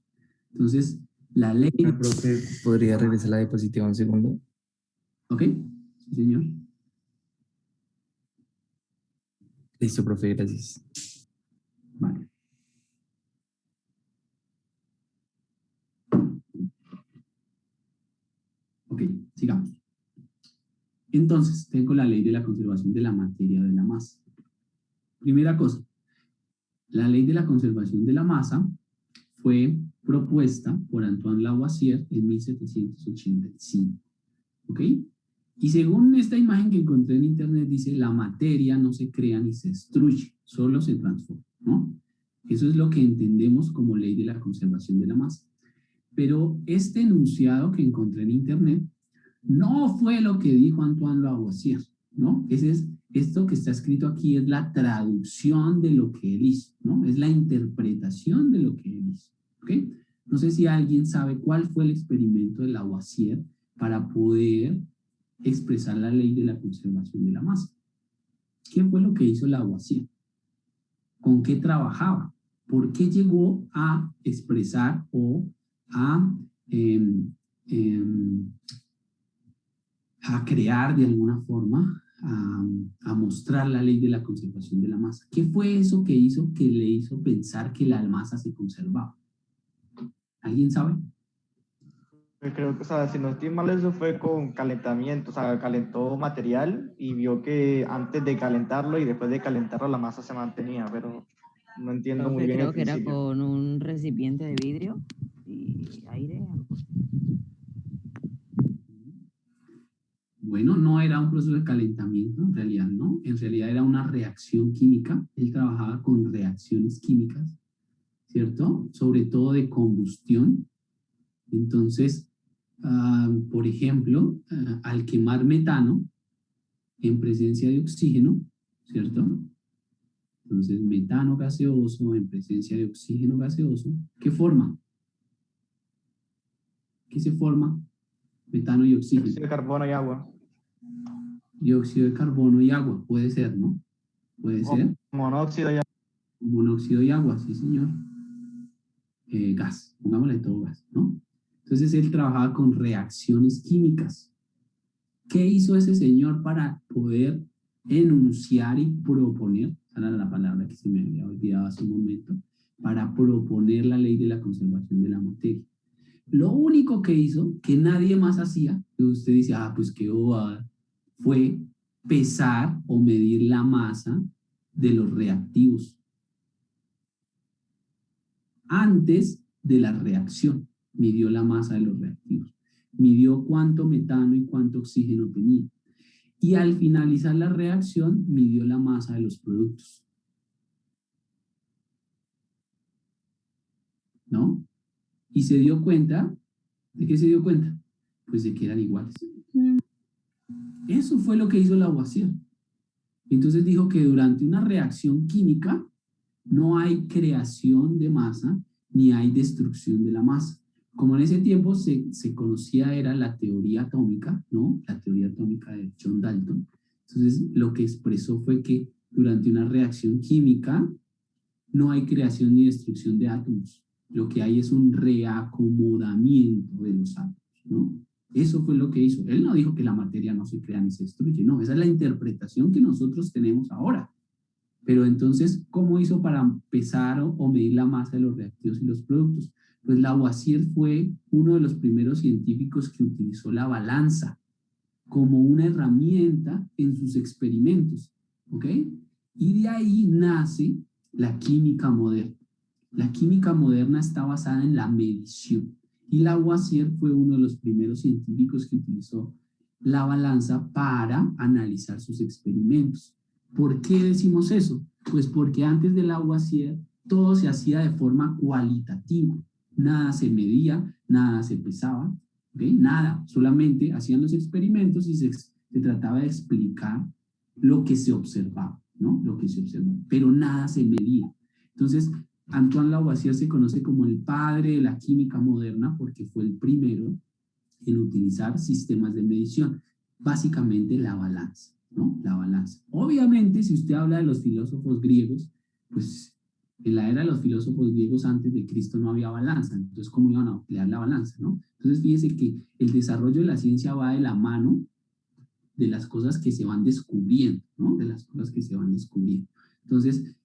Entonces, la ley... Profe, ¿podría regresar la diapositiva un segundo? Ok, sí, señor. Listo, profe, gracias. Vale. Ok, sigamos. Entonces, tengo la ley de la conservación de la materia de la masa. Primera cosa, la ley de la conservación de la masa fue propuesta por Antoine Lavoisier en 1785. ¿Ok? Y según esta imagen que encontré en internet, dice, la materia no se crea ni se destruye, solo se transforma, ¿no? Eso es lo que entendemos como ley de la conservación de la masa. Pero este enunciado que encontré en internet no fue lo que dijo Antoine Lavoisier, ¿no? Esto que está escrito aquí es la traducción de lo que él hizo, ¿no? Es la interpretación de lo que él hizo, ¿ok? No sé si alguien sabe cuál fue el experimento de Lavoisier para poder expresar la ley de la conservación de la masa. ¿Qué fue lo que hizo Lavoisier? ¿Con qué trabajaba? ¿Por qué llegó a expresar o a crear de alguna forma, a mostrar la ley de la conservación de la masa? ¿Qué fue eso que hizo que le hizo pensar que la masa se conservaba? ¿Alguien sabe? Creo que, o sea, si no estoy mal, eso fue con calentamiento, o sea, calentó material y vio que antes de calentarlo y después de calentarlo la masa se mantenía, pero no entiendo muy bien el Creo que era principio. con un recipiente de vidrio y aire. Bueno, no era un proceso de calentamiento, en realidad no. En realidad era una reacción química. Él trabajaba con reacciones químicas, ¿cierto? Sobre todo de combustión. Entonces, por ejemplo, al quemar metano en presencia de oxígeno, ¿cierto? Entonces, metano gaseoso en presencia de oxígeno gaseoso, ¿qué forma? ¿Qué se forma? Metano y oxígeno. Dióxido de carbono y agua. Dióxido de carbono y agua, puede ser, ¿no? Puede ser. Monóxido y agua. Monóxido y agua, sí, señor. Gas, pongámosle todo gas, ¿no? Entonces él trabajaba con reacciones químicas. ¿Qué hizo ese señor para poder enunciar y proponer, esa era la palabra que se me había olvidado hace un momento, para proponer la ley de la conservación de la materia. Lo único que hizo, que nadie más hacía, que usted dice, pues qué bobada, fue pesar o medir la masa de los reactivos antes de la reacción. Midió la masa de los reactivos, midió cuánto metano y cuánto oxígeno tenía, y al finalizar la reacción midió la masa de los productos, ¿no? Y se dio cuenta, ¿de qué se dio cuenta? Pues de que eran iguales. Eso fue lo que hizo Lavoisier. Entonces dijo que durante una reacción química no hay creación de masa ni hay destrucción de la masa. Como en ese tiempo se conocía era la teoría atómica, ¿no? La teoría atómica de John Dalton. Entonces lo que expresó fue que durante una reacción química no hay creación ni destrucción de átomos. Lo que hay es un reacomodamiento de los átomos, ¿no? Eso fue lo que hizo. Él no dijo que la materia no se crea ni se destruye, no, esa es la interpretación que nosotros tenemos ahora. Pero entonces, ¿cómo hizo para pesar o medir la masa de los reactivos y los productos? Pues Lavoisier fue uno de los primeros científicos que utilizó la balanza como una herramienta en sus experimentos, ¿ok? Y de ahí nace la química moderna. La química moderna está basada en la medición. Y Lavoisier fue uno de los primeros científicos que utilizó la balanza para analizar sus experimentos. ¿Por qué decimos eso? Pues porque antes de Lavoisier todo se hacía de forma cualitativa. Nada se medía, nada se pesaba, ¿okay? Nada, solamente hacían los experimentos y se trataba de explicar lo que se observaba, ¿no? Lo que se observaba, pero nada se medía. Entonces, Antoine Lavoisier se conoce como el padre de la química moderna porque fue el primero en utilizar sistemas de medición, básicamente la balanza, ¿no? La balanza. Obviamente, si usted habla de los filósofos griegos, pues en la era de los filósofos griegos antes de Cristo no había balanza, entonces ¿cómo iban a emplear la balanza, no? Entonces fíjese que el desarrollo de la ciencia va de la mano de las cosas que se van descubriendo, ¿no? De las cosas que se van descubriendo. Entonces,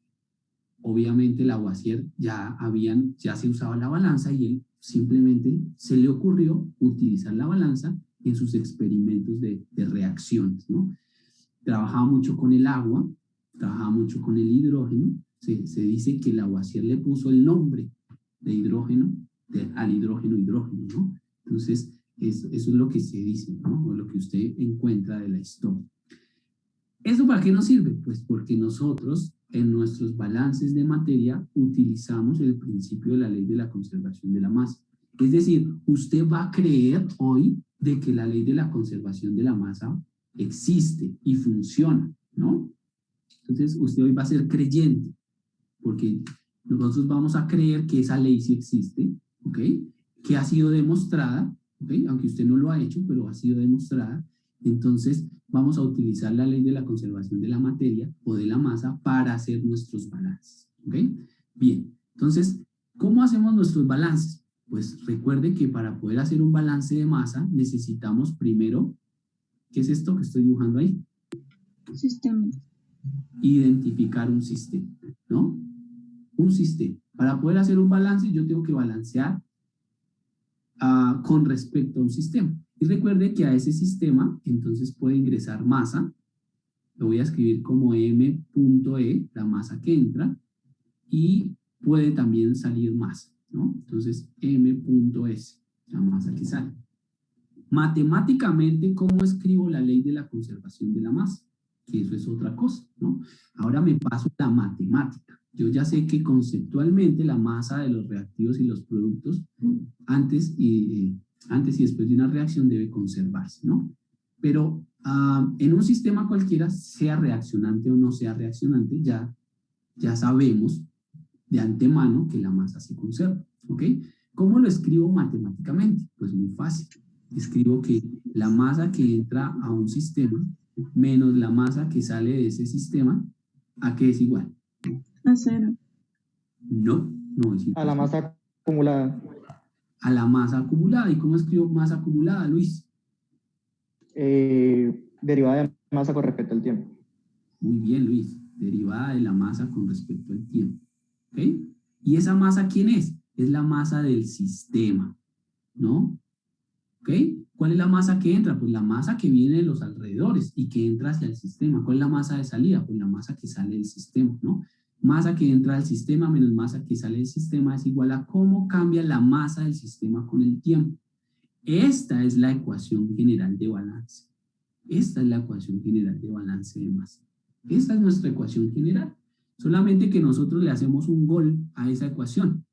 obviamente Lavoisier ya se usaba la balanza y él simplemente se le ocurrió utilizar la balanza en sus experimentos de reacciones, ¿no? Trabajaba mucho con el agua, trabajaba mucho con el hidrógeno. Se dice que Lavoisier le puso el nombre de hidrógeno, al hidrógeno, ¿no? Entonces, eso es lo que se dice, ¿no? O lo que usted encuentra de la historia. ¿Eso para qué nos sirve? Pues porque nosotros en nuestros balances de materia utilizamos el principio de la ley de la conservación de la masa. Es decir, usted va a creer hoy de que la ley de la conservación de la masa existe y funciona, ¿no? Entonces usted hoy va a ser creyente, porque nosotros vamos a creer que esa ley sí existe, ¿ok? Que ha sido demostrada, ¿ok? Aunque usted no lo ha hecho, pero ha sido demostrada. Entonces vamos a utilizar la ley de la conservación de la materia o de la masa para hacer nuestros balances, ¿ok? Bien, entonces, ¿cómo hacemos nuestros balances? Pues recuerde que para poder hacer un balance de masa necesitamos primero, ¿qué es esto que estoy dibujando ahí? Sistema. Identificar un sistema, ¿no? Un sistema. Para poder hacer un balance yo tengo que balancear con respecto a un sistema. Y recuerde que a ese sistema entonces puede ingresar masa, lo voy a escribir como m.e, la masa que entra, y puede también salir masa, ¿no? Entonces m.s, la masa que sale. Matemáticamente, ¿cómo escribo la ley de la conservación de la masa? Que eso es otra cosa, ¿no? Ahora me paso a la matemática. Yo ya sé que conceptualmente la masa de los reactivos y los productos antes y después de una reacción debe conservarse, ¿no? Pero en un sistema cualquiera, sea reaccionante o no sea reaccionante, ya sabemos de antemano que la masa se conserva, ¿ok? ¿Cómo lo escribo matemáticamente? Pues muy fácil. Escribo que la masa que entra a un sistema menos la masa que sale de ese sistema, ¿a qué es igual? A cero. No es igual. A la masa acumulada. A la masa acumulada. ¿Y cómo escribo masa acumulada, Luis? Derivada de masa con respecto al tiempo. Muy bien, Luis. Derivada de la masa con respecto al tiempo. ¿Ok? ¿Y esa masa quién es? Es la masa del sistema, ¿no? ¿Ok? ¿Cuál es la masa que entra? Pues la masa que viene de los alrededores y que entra hacia el sistema. ¿Cuál es la masa de salida? Pues la masa que sale del sistema, ¿no? Masa que entra al sistema menos masa que sale del sistema es igual a cómo cambia la masa del sistema con el tiempo. Esta es la ecuación general de balance. Esta es la ecuación general de balance de masa. Esta es nuestra ecuación general. Solamente que nosotros le hacemos un gol a esa ecuación.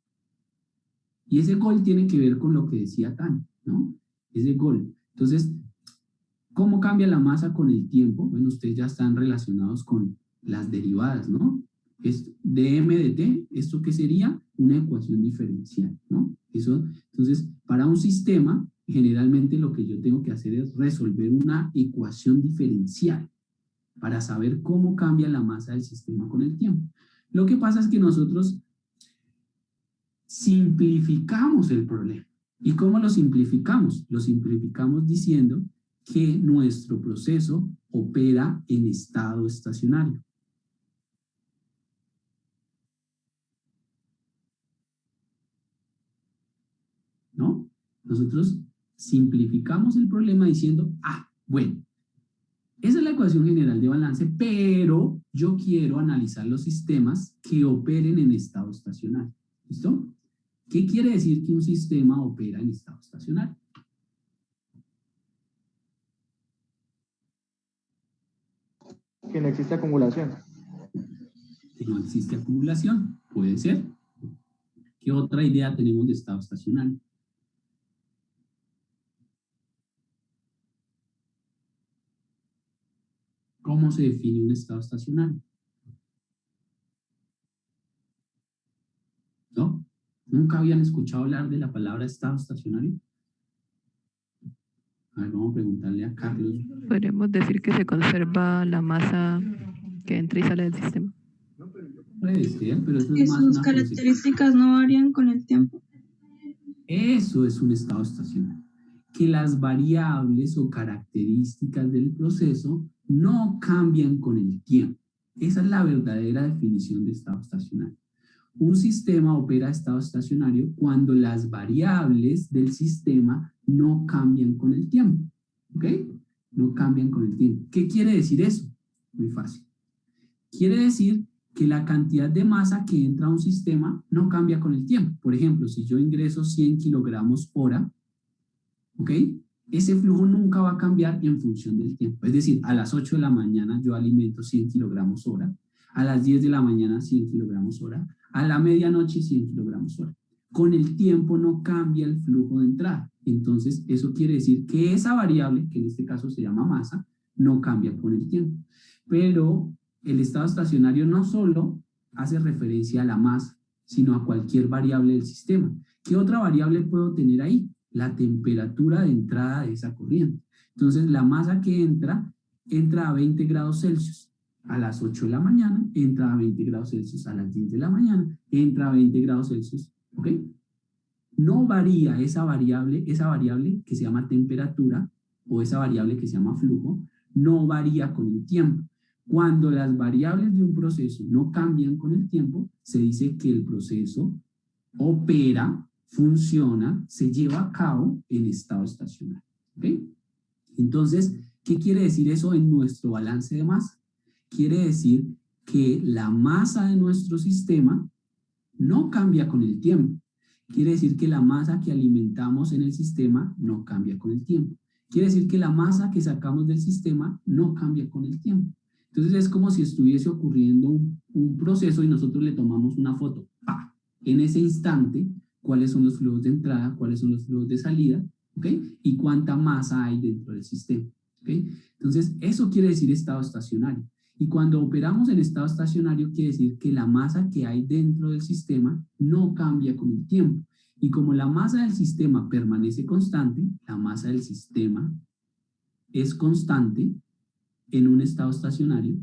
Y ese gol tiene que ver con lo que decía Tania, ¿no? Ese gol. Entonces, ¿cómo cambia la masa con el tiempo? Bueno, ustedes ya están relacionados con las derivadas, ¿no? Es dm de t, ¿esto qué sería? Una ecuación diferencial, ¿no? Eso, entonces, para un sistema, generalmente lo que yo tengo que hacer es resolver una ecuación diferencial para saber cómo cambia la masa del sistema con el tiempo. Lo que pasa es que nosotros simplificamos el problema. ¿Y cómo lo simplificamos? Lo simplificamos diciendo que nuestro proceso opera en estado estacionario. ¿No? Nosotros simplificamos el problema diciendo, bueno, esa es la ecuación general de balance, pero yo quiero analizar los sistemas que operen en estado estacionario. ¿Listo? ¿Qué quiere decir que un sistema opera en estado estacionario? Que no existe acumulación. Que no existe acumulación, puede ser. ¿Qué otra idea tenemos de estado estacionario? ¿Cómo se define un estado estacionario? ¿No? ¿Nunca habían escuchado hablar de la palabra estado estacionario? A ver, vamos a preguntarle a Carlos. Podríamos decir que se conserva la masa que entra y sale del sistema. Puede ser, pero eso Que es más sus una características no varían con el tiempo. Eso es un estado estacionario. Que las variables o características del proceso no cambian con el tiempo. Esa es la verdadera definición de estado estacionario. Un sistema opera estado estacionario cuando las variables del sistema no cambian con el tiempo. ¿Ok? No cambian con el tiempo. ¿Qué quiere decir eso? Muy fácil. Quiere decir que la cantidad de masa que entra a un sistema no cambia con el tiempo. Por ejemplo, si yo ingreso 100 kilogramos hora, ¿ok? Ese flujo nunca va a cambiar en función del tiempo. Es decir, a las 8 de la mañana yo alimento 100 kilogramos hora, a las 10 de la mañana 100 kilogramos hora, a la medianoche 100 kilogramos hora. Con el tiempo no cambia el flujo de entrada. Entonces, eso quiere decir que esa variable, que en este caso se llama masa, no cambia con el tiempo. Pero el estado estacionario no solo hace referencia a la masa, sino a cualquier variable del sistema. ¿Qué otra variable puedo tener ahí? La temperatura de entrada de esa corriente. Entonces, la masa que entra a 20 grados Celsius a las 8 de la mañana, entra a 20 grados Celsius a las 10 de la mañana, entra a 20 grados Celsius, ¿ok? No varía esa variable que se llama temperatura o esa variable que se llama flujo, no varía con el tiempo. Cuando las variables de un proceso no cambian con el tiempo, se dice que el proceso opera, funciona, se lleva a cabo en estado estacionario. ¿Ok? Entonces, ¿qué quiere decir eso en nuestro balance de masa? Quiere decir que la masa de nuestro sistema no cambia con el tiempo. Quiere decir que la masa que alimentamos en el sistema no cambia con el tiempo. Quiere decir que la masa que sacamos del sistema no cambia con el tiempo. Entonces es como si estuviese ocurriendo un proceso y nosotros le tomamos una foto. ¡Pah! En ese instante, cuáles son los flujos de entrada, cuáles son los flujos de salida, ¿ok? Y cuánta masa hay dentro del sistema, ¿ok? Entonces, eso quiere decir estado estacionario. Y cuando operamos en estado estacionario, quiere decir que la masa que hay dentro del sistema no cambia con el tiempo. Y como la masa del sistema permanece constante, la masa del sistema es constante en un estado estacionario,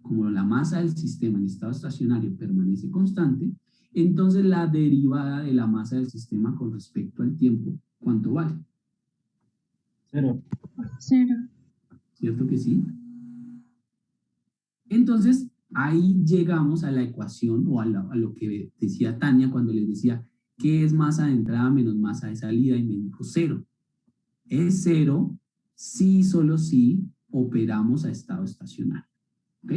como la masa del sistema en estado estacionario permanece constante, entonces la derivada de la masa del sistema con respecto al tiempo, ¿cuánto vale? 0. 0. ¿Cierto que sí? Entonces, ahí llegamos a la ecuación o a lo que decía Tania cuando les decía ¿qué es masa de entrada menos masa de salida? Y me dijo 0. Es 0 si solo si operamos a estado estacionario. ¿Ok?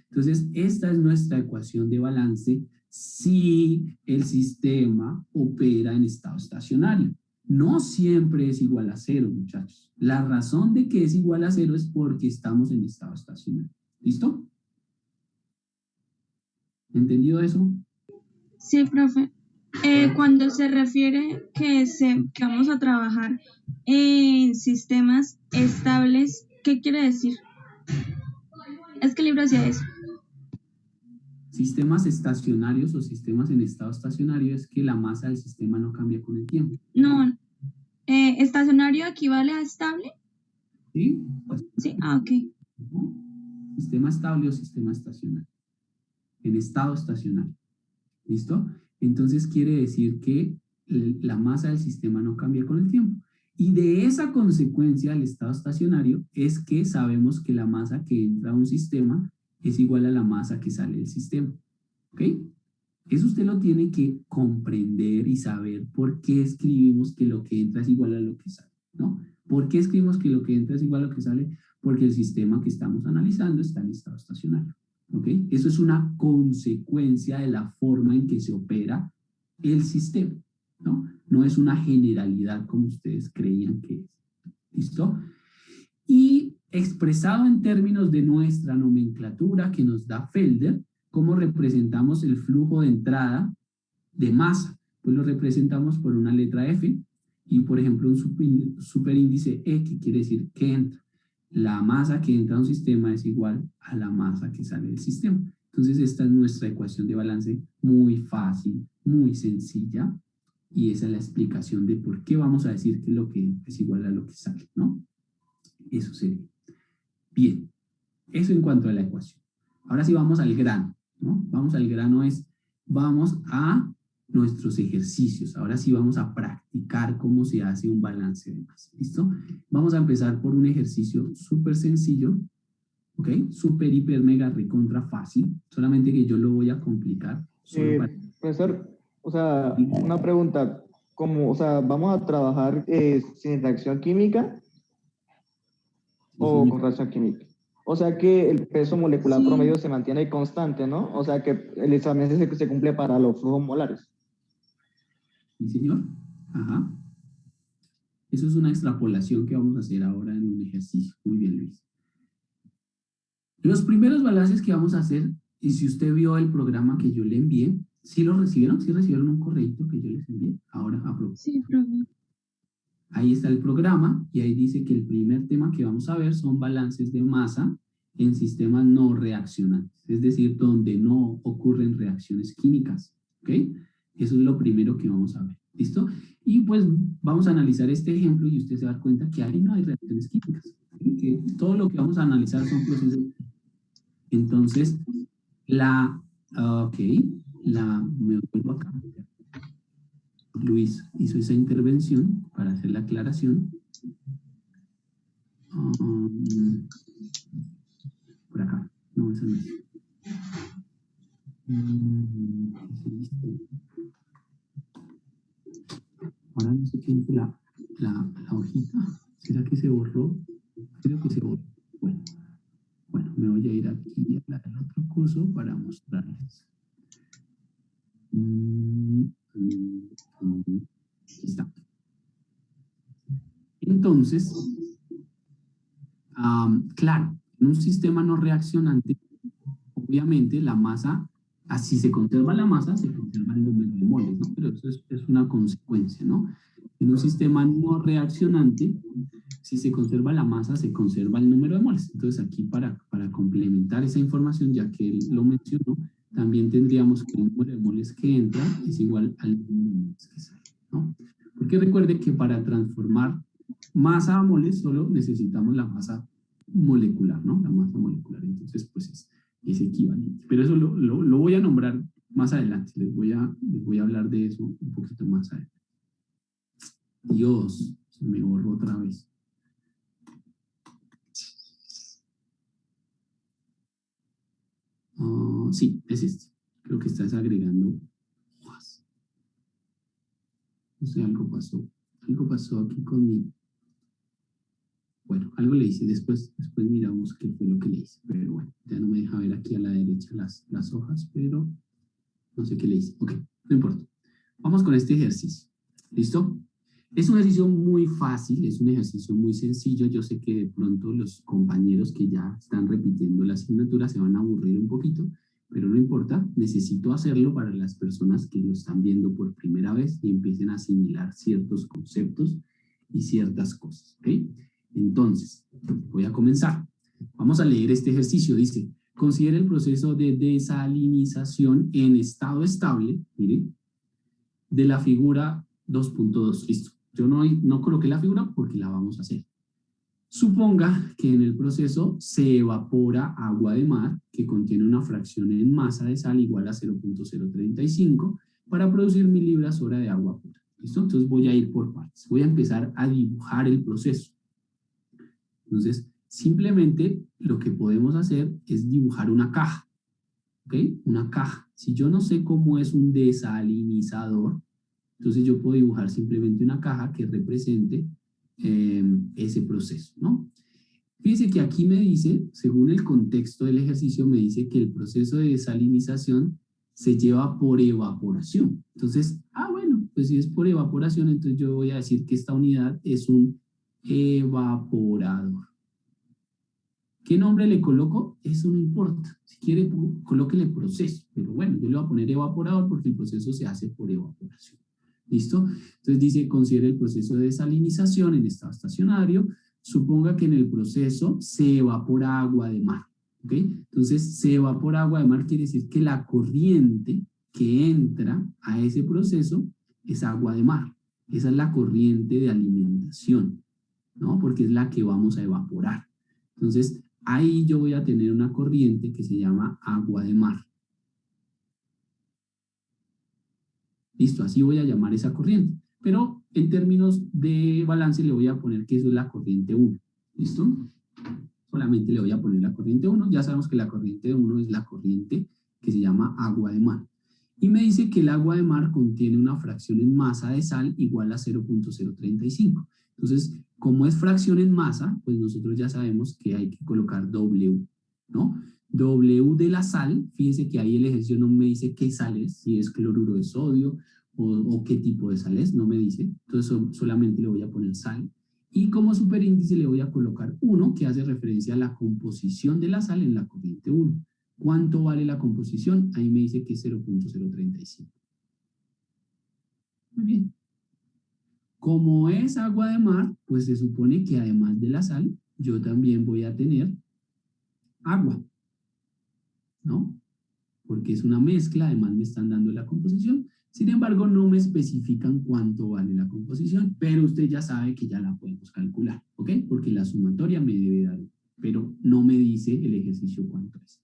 Entonces, esta es nuestra ecuación de balance si el sistema opera en estado estacionario. No siempre es igual a 0, muchachos. La razón de que es igual a 0 es porque estamos en estado estacionario. ¿Listo? ¿Entendido eso? Sí, profe. Cuando se refiere que vamos a trabajar en sistemas estables, ¿qué quiere decir? Es que el libro hacía eso. Sistemas estacionarios o sistemas en estado estacionario es que la masa del sistema no cambia con el tiempo. No, ¿estacionario equivale a estable? ¿Sí? Sí, ok. Sistema estable o sistema estacionario. En estado estacionario. ¿Listo? Entonces quiere decir que la masa del sistema no cambia con el tiempo. Y de esa consecuencia del estado estacionario es que sabemos que la masa que entra a un sistema es igual a la masa que sale del sistema. ¿Ok? Eso usted lo tiene que comprender y saber por qué escribimos que lo que entra es igual a lo que sale, ¿no? ¿Por qué escribimos que lo que entra es igual a lo que sale? Porque el sistema que estamos analizando está en estado estacionario. ¿Ok? Eso es una consecuencia de la forma en que se opera el sistema, ¿no? No es una generalidad como ustedes creían que es. ¿Listo? Y expresado en términos de nuestra nomenclatura que nos da Felder, ¿cómo representamos el flujo de entrada de masa? Pues lo representamos por una letra F y, por ejemplo, un superíndice E, que quiere decir que entra. La masa que entra a un sistema es igual a la masa que sale del sistema. Entonces, esta es nuestra ecuación de balance muy fácil, muy sencilla, y esa es la explicación de por qué vamos a decir que lo que entra es igual a lo que sale, ¿no? Eso sería. Bien, eso en cuanto a la ecuación. Ahora sí vamos al grano, ¿no? Vamos al grano vamos a nuestros ejercicios. Ahora sí vamos a practicar cómo se hace un balance de masa. ¿Listo? Vamos a empezar por un ejercicio súper sencillo, ¿ok? Súper, hiper, mega, recontra fácil. Solamente que yo lo voy a complicar. Profesor, o sea, una pregunta. ¿Cómo, o sea, vamos a trabajar sin reacción química o con reacción química? O sea que el peso molecular promedio se mantiene constante, ¿no? O sea que el examen se cumple para los flujos molares. Sí, señor. Ajá. Eso es una extrapolación que vamos a hacer ahora en un ejercicio. Muy bien, Luis. Los primeros balances que vamos a hacer, y si usted vio el programa que yo le envié, ¿sí lo recibieron? ¿Sí recibieron un correíto que yo les envié? Ahora, sí, profe. Ahí está el programa y ahí dice que el primer tema que vamos a ver son balances de masa en sistemas no reaccionantes, es decir, donde no ocurren reacciones químicas, ¿ok? Eso es lo primero que vamos a ver, ¿listo? Y pues vamos a analizar este ejemplo y usted se va a dar cuenta que ahí no hay reacciones químicas, que todo lo que vamos a analizar son procesos. Entonces, me vuelvo acá. Luis hizo esa intervención para hacer la aclaración. Por acá. No, eso no es. Ahora no sé quién hizo la hojita. ¿Será que se borró? Creo que se borró. Bueno, me voy a ir aquí a la del otro curso para mostrarles. Aquí está. Entonces, claro, en un sistema no reaccionante, obviamente la masa, así se conserva la masa, se conserva el número de moles, ¿no? Pero eso es una consecuencia, ¿no? En un sistema no reaccionante, si se conserva la masa, se conserva el número de moles. Entonces aquí para complementar esa información, ya que él lo mencionó, también tendríamos que el número de moles que entra es igual al número de moles que sale, ¿no? Porque recuerde que para transformar masa a moles solo necesitamos la masa molecular, ¿no? La masa molecular. Entonces, pues es equivalente. Pero eso lo voy a nombrar más adelante. Les voy a hablar de eso un poquito más adelante. Dios, se me borró otra vez. Sí, es este. Creo que estás agregando hojas. No sé, algo pasó. Algo pasó aquí con mi... Bueno, algo le hice. Después miramos qué fue lo que le hice. Pero bueno, ya no me deja ver aquí a la derecha las hojas, pero no sé qué le hice. Ok, no importa. Vamos con este ejercicio. ¿Listo? Es un ejercicio muy fácil, es un ejercicio muy sencillo. Yo sé que de pronto los compañeros que ya están repitiendo la asignatura se van a aburrir un poquito, pero no importa, necesito hacerlo para las personas que lo están viendo por primera vez y empiecen a asimilar ciertos conceptos y ciertas cosas, ¿ok? Entonces, voy a comenzar. Vamos a leer este ejercicio. Dice, considera el proceso de desalinización en estado estable, miren, de la figura 2.2. Listo. Yo no coloqué la figura porque la vamos a hacer. Suponga que en el proceso se evapora agua de mar que contiene una fracción en masa de sal igual a 0.035 para producir 1000 libras hora de agua pura. ¿Listo? Entonces voy a ir por partes. Voy a empezar a dibujar el proceso. Entonces, simplemente lo que podemos hacer es dibujar una caja. ¿Ok? Una caja. Si yo no sé cómo es un desalinizador, entonces yo puedo dibujar simplemente una caja que represente ese proceso, ¿no? Fíjense que aquí me dice, según el contexto del ejercicio, me dice que el proceso de desalinización se lleva por evaporación. Entonces, bueno, pues si es por evaporación, entonces yo voy a decir que esta unidad es un evaporador. ¿Qué nombre le coloco? Eso no importa. Si quiere, colóquele proceso. Pero bueno, yo le voy a poner evaporador porque el proceso se hace por evaporación. ¿Listo? Entonces dice, considera el proceso de desalinización en estado estacionario. Suponga que en el proceso se evapora agua de mar. ¿Ok? Entonces, se evapora agua de mar quiere decir que la corriente que entra a ese proceso es agua de mar. Esa es la corriente de alimentación, ¿no? Porque es la que vamos a evaporar. Entonces, ahí yo voy a tener una corriente que se llama agua de mar. Listo, así voy a llamar esa corriente. Pero en términos de balance le voy a poner que eso es la corriente 1. ¿Listo? Solamente le voy a poner la corriente 1. Ya sabemos que la corriente 1 es la corriente que se llama agua de mar. Y me dice que el agua de mar contiene una fracción en masa de sal igual a 0.035. Entonces, como es fracción en masa, pues nosotros ya sabemos que hay que colocar W, ¿no? W de la sal, fíjense que ahí el ejercicio no me dice qué sal es, si es cloruro de sodio o qué tipo de sal es, no me dice. Entonces solamente le voy a poner sal. Y como superíndice le voy a colocar 1, que hace referencia a la composición de la sal en la corriente 1. ¿Cuánto vale la composición? Ahí me dice que es 0.035. Muy bien. Como es agua de mar, pues se supone que además de la sal, yo también voy a tener agua, ¿no? Porque es una mezcla, además me están dando la composición. Sin embargo, no me especifican cuánto vale la composición, pero usted ya sabe que ya la podemos calcular, ¿ok? Porque la sumatoria me debe dar, pero no me dice el ejercicio cuánto es.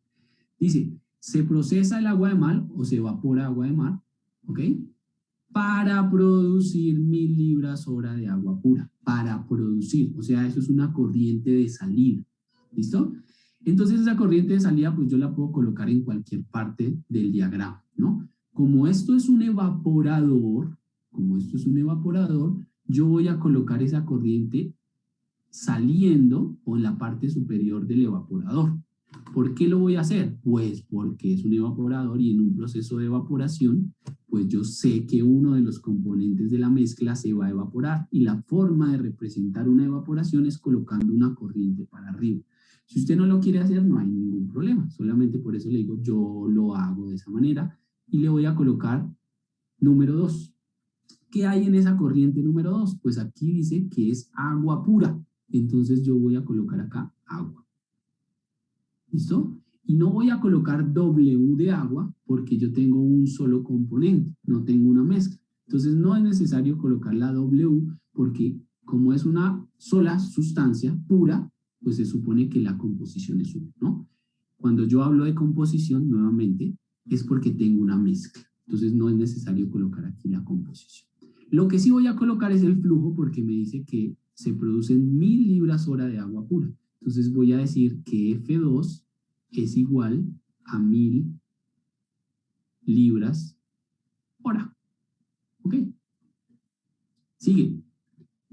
Dice, se procesa el agua de mar o se evapora agua de mar, ¿ok? Para producir 1000 libras hora de agua pura. Para producir, o sea, eso es una corriente de salida, ¿listo? Entonces esa corriente de salida, pues yo la puedo colocar en cualquier parte del diagrama, ¿no? Como esto es un evaporador, yo voy a colocar esa corriente saliendo o en la parte superior del evaporador. ¿Por qué lo voy a hacer? Pues porque es un evaporador y en un proceso de evaporación, pues yo sé que uno de los componentes de la mezcla se va a evaporar y la forma de representar una evaporación es colocando una corriente para arriba. Si usted no lo quiere hacer, no hay ningún problema. Solamente por eso le digo, yo lo hago de esa manera y le voy a colocar número 2. ¿Qué hay en esa corriente número 2? Pues aquí dice que es agua pura. Entonces yo voy a colocar acá agua. ¿Listo? Y no voy a colocar W de agua porque yo tengo un solo componente, no tengo una mezcla. Entonces no es necesario colocar la W porque como es una sola sustancia pura, pues se supone que la composición es una, ¿no? Cuando yo hablo de composición, nuevamente, es porque tengo una mezcla. Entonces no es necesario colocar aquí la composición. Lo que sí voy a colocar es el flujo porque me dice que se producen 1000 libras hora de agua pura. Entonces voy a decir que F2 es igual a 1000 libras hora. ¿Ok? Sigue.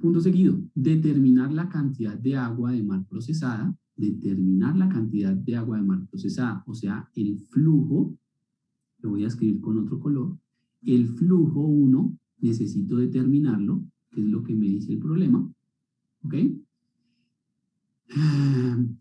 Punto seguido. Determinar la cantidad de agua de mar procesada. Determinar la cantidad de agua de mar procesada. O sea, el flujo, lo voy a escribir con otro color. El flujo 1, necesito determinarlo, que es lo que me dice el problema. ¿Ok?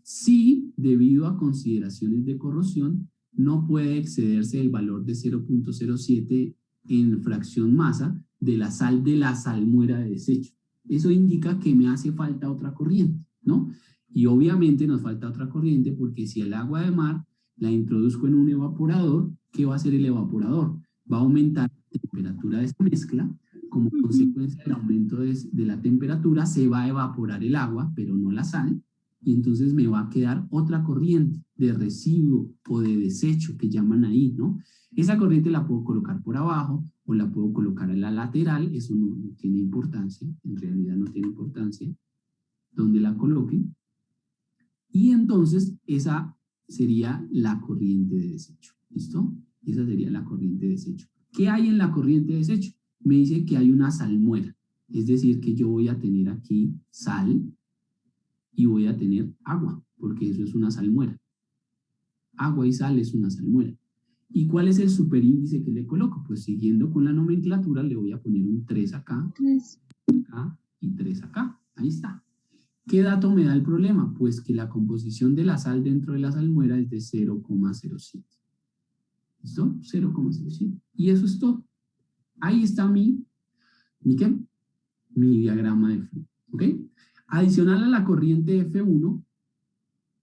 Si, debido a consideraciones de corrosión, no puede excederse el valor de 0.07 en fracción masa de la sal de la salmuera de desecho. Eso indica que me hace falta otra corriente, ¿no? Y obviamente nos falta otra corriente porque si el agua de mar la introduzco en un evaporador, ¿qué va a hacer el evaporador? Va a aumentar la temperatura de esta mezcla. Como consecuencia del aumento de la temperatura se va a evaporar el agua, pero no la sal, y entonces me va a quedar otra corriente de residuo o de desecho que llaman ahí, ¿no? Esa corriente la puedo colocar por abajo o la puedo colocar a la lateral, eso no tiene importancia, en realidad no tiene importancia donde la coloque, y entonces esa sería la corriente de desecho, ¿listo? Esa sería la corriente de desecho. ¿Qué hay en la corriente de desecho? Me dice que hay una salmuera, es decir, que yo voy a tener aquí sal y voy a tener agua, porque eso es una salmuera. Agua y sal es una salmuera. ¿Y cuál es el superíndice que le coloco? Pues siguiendo con la nomenclatura le voy a poner un 3 acá, 3 acá y 3 acá. Ahí está. ¿Qué dato me da el problema? Pues que la composición de la sal dentro de la salmuera es de 0,07. ¿Listo? 0,07. Y eso es todo. Ahí está mi diagrama de flujo. ¿Ok? Adicional a la corriente F1,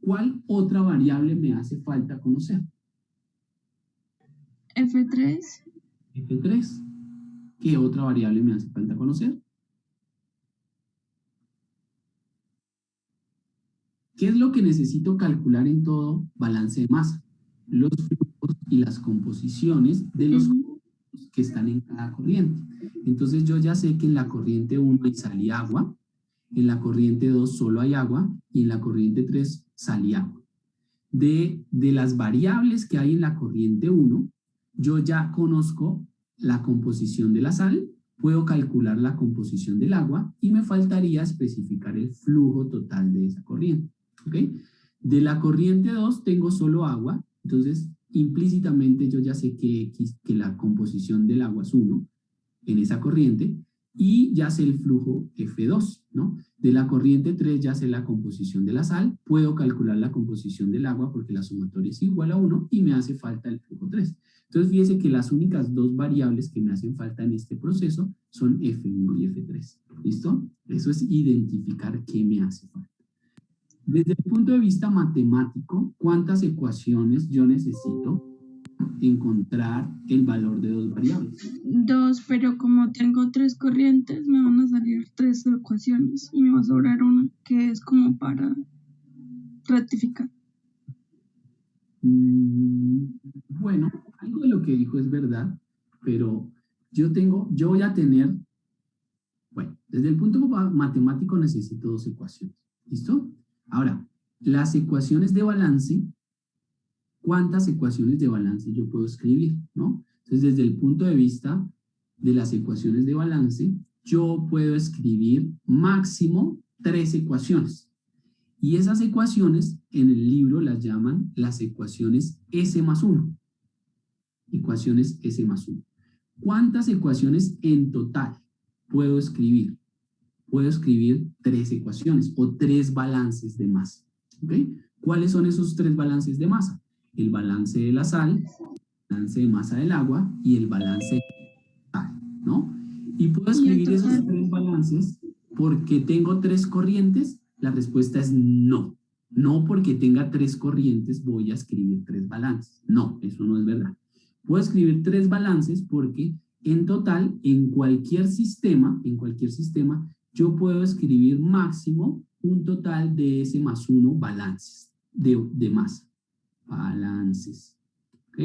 ¿cuál otra variable me hace falta conocer? F3. F3. ¿Qué otra variable me hace falta conocer? ¿Qué es lo que necesito calcular en todo balance de masa? Los flujos y las composiciones de los que están en cada corriente. Entonces yo ya sé que en la corriente 1 hay sal y agua, en la corriente 2 solo hay agua y en la corriente 3 sal y agua. De las variables que hay en la corriente 1, yo ya conozco la composición de la sal, puedo calcular la composición del agua y me faltaría especificar el flujo total de esa corriente. ¿Ok? De la corriente 2 tengo solo agua, entonces implícitamente yo ya sé que la composición del agua es 1 en esa corriente y ya sé el flujo F2, ¿no? De la corriente 3 ya sé la composición de la sal, puedo calcular la composición del agua porque la sumatoria es igual a 1 y me hace falta el flujo 3. Entonces fíjese que las únicas dos variables que me hacen falta en este proceso son F1 y F3. ¿Listo? Eso es identificar qué me hace falta. Desde el punto de vista matemático, ¿cuántas ecuaciones yo necesito encontrar el valor de dos variables? 2, pero como tengo 3 corrientes, me van a salir 3 ecuaciones y me va a sobrar una que es como para rectificar. Bueno, algo de lo que dijo es verdad, pero yo voy a tener, bueno, desde el punto matemático necesito 2 ecuaciones, ¿listo? Ahora, las ecuaciones de balance, ¿cuántas ecuaciones de balance yo puedo escribir, no? Entonces, desde el punto de vista de las ecuaciones de balance, yo puedo escribir máximo 3 ecuaciones. Y esas ecuaciones en el libro las llaman las ecuaciones S+1. Ecuaciones S+1. ¿Cuántas ecuaciones en total puedo escribir? Puedo escribir 3 ecuaciones o 3 balances de masa. ¿Ok? ¿Cuáles son esos 3 balances de masa? El balance de la sal, el balance de masa del agua y el balance de sal, ¿no? Y puedo escribir esos 3 balances porque tengo 3 corrientes. La respuesta es no. No porque tenga 3 corrientes voy a escribir 3 balances. No, eso no es verdad. Puedo escribir 3 balances porque en total, en cualquier sistema, yo puedo escribir máximo un total de S+1 balances de masa. Balances. ¿Ok?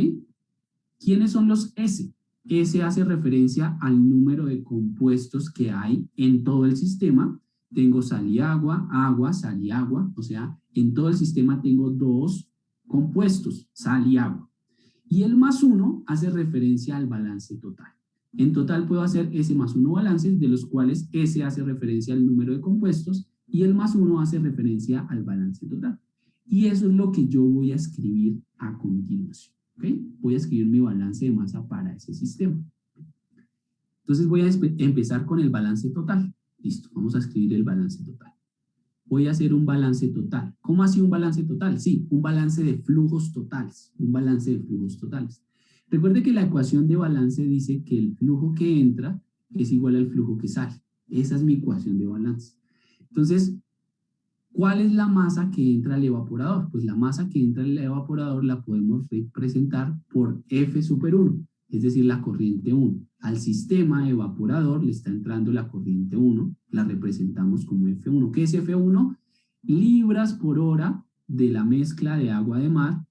¿Quiénes son los S? S hace referencia al número de compuestos que hay en todo el sistema. Tengo sal y agua, agua, sal y agua. O sea, en todo el sistema tengo 2 compuestos, sal y agua. Y el +1 hace referencia al balance total. En total puedo hacer S+1 balances, de los cuales S hace referencia al número de compuestos y el +1 hace referencia al balance total. Y eso es lo que yo voy a escribir a continuación. ¿Okay? Voy a escribir mi balance de masa para ese sistema. Entonces voy a empezar con el balance total. Listo, vamos a escribir el balance total. Voy a hacer un balance total. ¿Cómo así un balance total? Sí, un balance de flujos totales. Un balance de flujos totales. Recuerde que la ecuación de balance dice que el flujo que entra es igual al flujo que sale. Esa es mi ecuación de balance. Entonces, ¿cuál es la masa que entra al evaporador? Pues la masa que entra al evaporador la podemos representar por F super 1, es decir, la corriente 1. Al sistema evaporador le está entrando la corriente 1, la representamos como F1. ¿Qué es F1? Libras por hora de la mezcla de agua de mar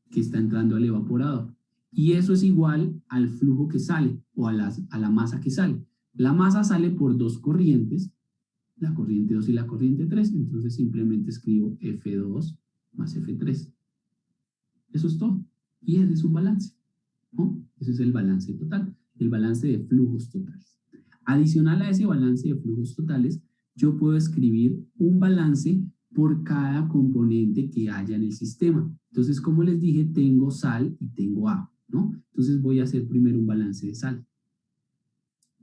que está entrando al evaporador. Y eso es igual al flujo que sale, o a la masa que sale. La masa sale por dos corrientes, la corriente 2 y la corriente 3, entonces simplemente escribo F2 más F3. Eso es todo. Y ese es un balance, ¿no? Ese es el balance total, el balance de flujos totales. Adicional a ese balance de flujos totales, yo puedo escribir un balance por cada componente que haya en el sistema. Entonces, como les dije, tengo sal y tengo agua, ¿no? Entonces voy a hacer primero un balance de sal.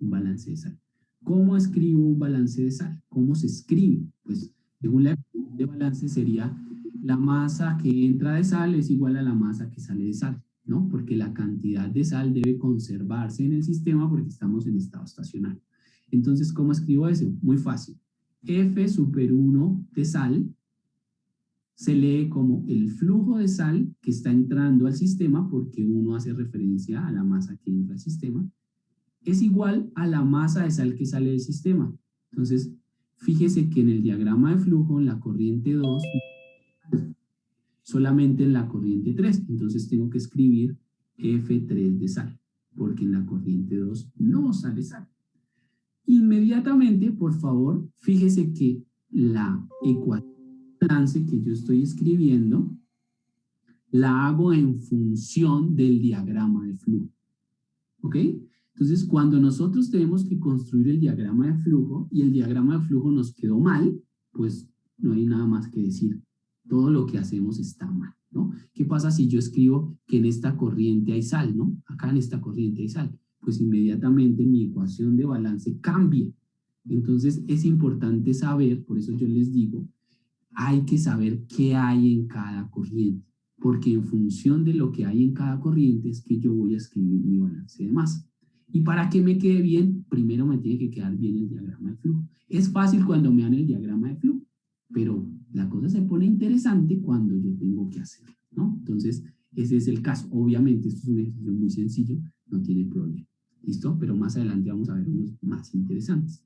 Un balance de sal. ¿Cómo escribo un balance de sal? ¿Cómo se escribe? Pues, según la ecuación de balance sería la masa que entra de sal es igual a la masa que sale de sal, ¿no? Porque la cantidad de sal debe conservarse en el sistema porque estamos en estado estacionario. Entonces, ¿cómo escribo eso? Muy fácil. F super 1 de sal se lee como el flujo de sal que está entrando al sistema, porque 1 hace referencia a la masa que entra al sistema, es igual a la masa de sal que sale del sistema. Entonces, fíjese que en el diagrama de flujo, en la corriente 2, solamente en la corriente 3, entonces tengo que escribir F3 de sal, porque en la corriente 2 no sale sal. Inmediatamente, por favor, fíjese que la ecuación de balance que yo estoy escribiendo la hago en función del diagrama de flujo. ¿Ok? Entonces, cuando nosotros tenemos que construir el diagrama de flujo y el diagrama de flujo nos quedó mal, pues no hay nada más que decir. Todo lo que hacemos está mal, ¿no? ¿Qué pasa si yo escribo que en esta corriente hay sal, ¿no? Acá en esta corriente hay sal. Pues inmediatamente mi ecuación de balance cambia. Entonces es importante saber, por eso yo les digo, hay que saber qué hay en cada corriente, porque en función de lo que hay en cada corriente es que yo voy a escribir mi balance de masa. Y para que me quede bien, primero me tiene que quedar bien el diagrama de flujo. Es fácil cuando me dan el diagrama de flujo, pero la cosa se pone interesante cuando yo tengo que hacerlo, ¿no? Entonces, ese es el caso. Obviamente, esto es un ejercicio muy sencillo, no tiene problema. ¿Listo? Pero más adelante vamos a ver unos más interesantes.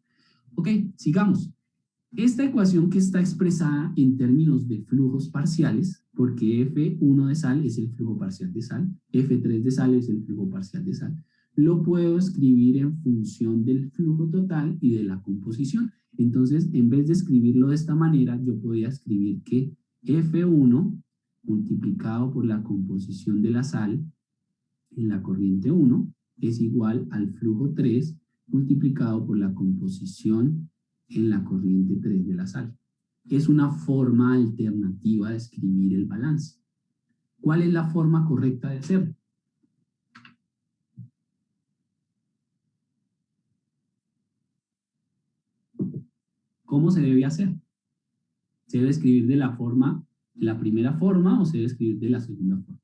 Ok, sigamos. Esta ecuación que está expresada en términos de flujos parciales, porque F1 de sal es el flujo parcial de sal, F3 de sal es el flujo parcial de sal, lo puedo escribir en función del flujo total y de la composición. Entonces, en vez de escribirlo de esta manera, yo podría escribir que F1 multiplicado por la composición de la sal en la corriente 1 es igual al flujo 3 multiplicado por la composición en la corriente 3 de la sal. Es una forma alternativa de escribir el balance. ¿Cuál es la forma correcta de hacerlo? ¿Cómo se debe hacer? ¿Se debe escribir de la primera forma o se debe escribir de la segunda forma?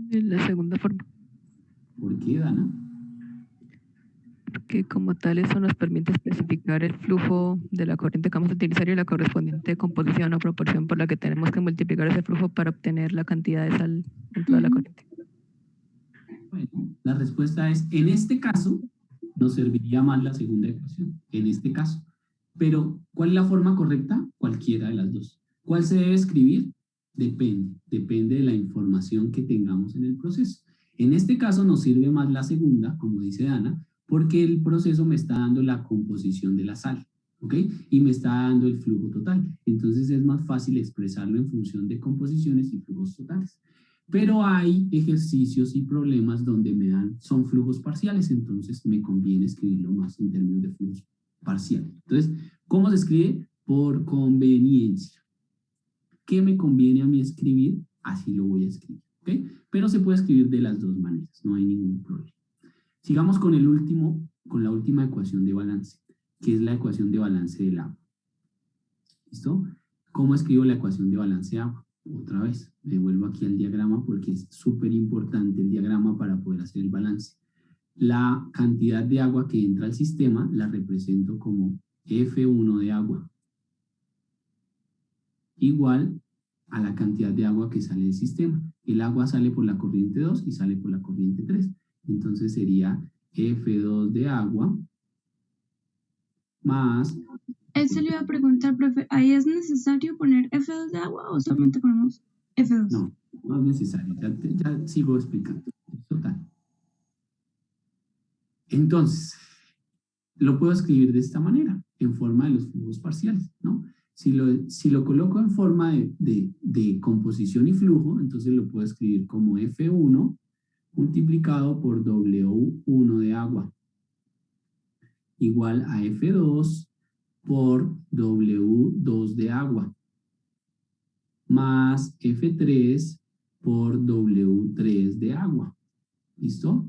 De la segunda forma. ¿Por qué, Dana? Porque como tal eso nos permite especificar el flujo de la corriente que vamos a utilizar y la correspondiente composición o proporción por la que tenemos que multiplicar ese flujo para obtener la cantidad de sal en toda la corriente. Bueno, la respuesta es, en este caso, nos serviría más la segunda ecuación, en este caso. Pero, ¿cuál es la forma correcta? Cualquiera de las dos. ¿Cuál se debe escribir? Depende de la información que tengamos en el proceso. En este caso nos sirve más la segunda, como dice Dana, porque el proceso me está dando la composición de la sal. ¿ok? Y me está dando el flujo total. Entonces es más fácil expresarlo en función de composiciones y flujos totales. Pero hay ejercicios y problemas donde me dan, son flujos parciales, entonces me conviene escribirlo más en términos de flujos parciales. Entonces, ¿cómo se escribe? Por conveniencia. ¿Qué me conviene a mí escribir? Así lo voy a escribir, ¿ok? Pero se puede escribir de las dos maneras, no hay ningún problema. Sigamos con con la última ecuación de balance, que es la ecuación de balance del agua. ¿Listo? ¿Cómo escribo la ecuación de balance de agua? Otra vez, me vuelvo aquí al diagrama porque es súper importante el diagrama para poder hacer el balance. La cantidad de agua que entra al sistema la represento como F1 de agua igual a la cantidad de agua que sale del sistema. El agua sale por la corriente 2 y sale por la corriente 3. Entonces sería F2 de agua más... Eso le iba a preguntar, profe, ¿ahí es necesario poner F2 de agua o solamente ponemos F2? No, no es necesario, ya sigo explicando. Total. Entonces, lo puedo escribir de esta manera, en forma de los flujos parciales, ¿no? Si lo coloco en forma de composición y flujo, entonces lo puedo escribir como F1 multiplicado por W1 de agua, igual a F2 por W2 de agua, más F3 por W3 de agua. ¿Listo?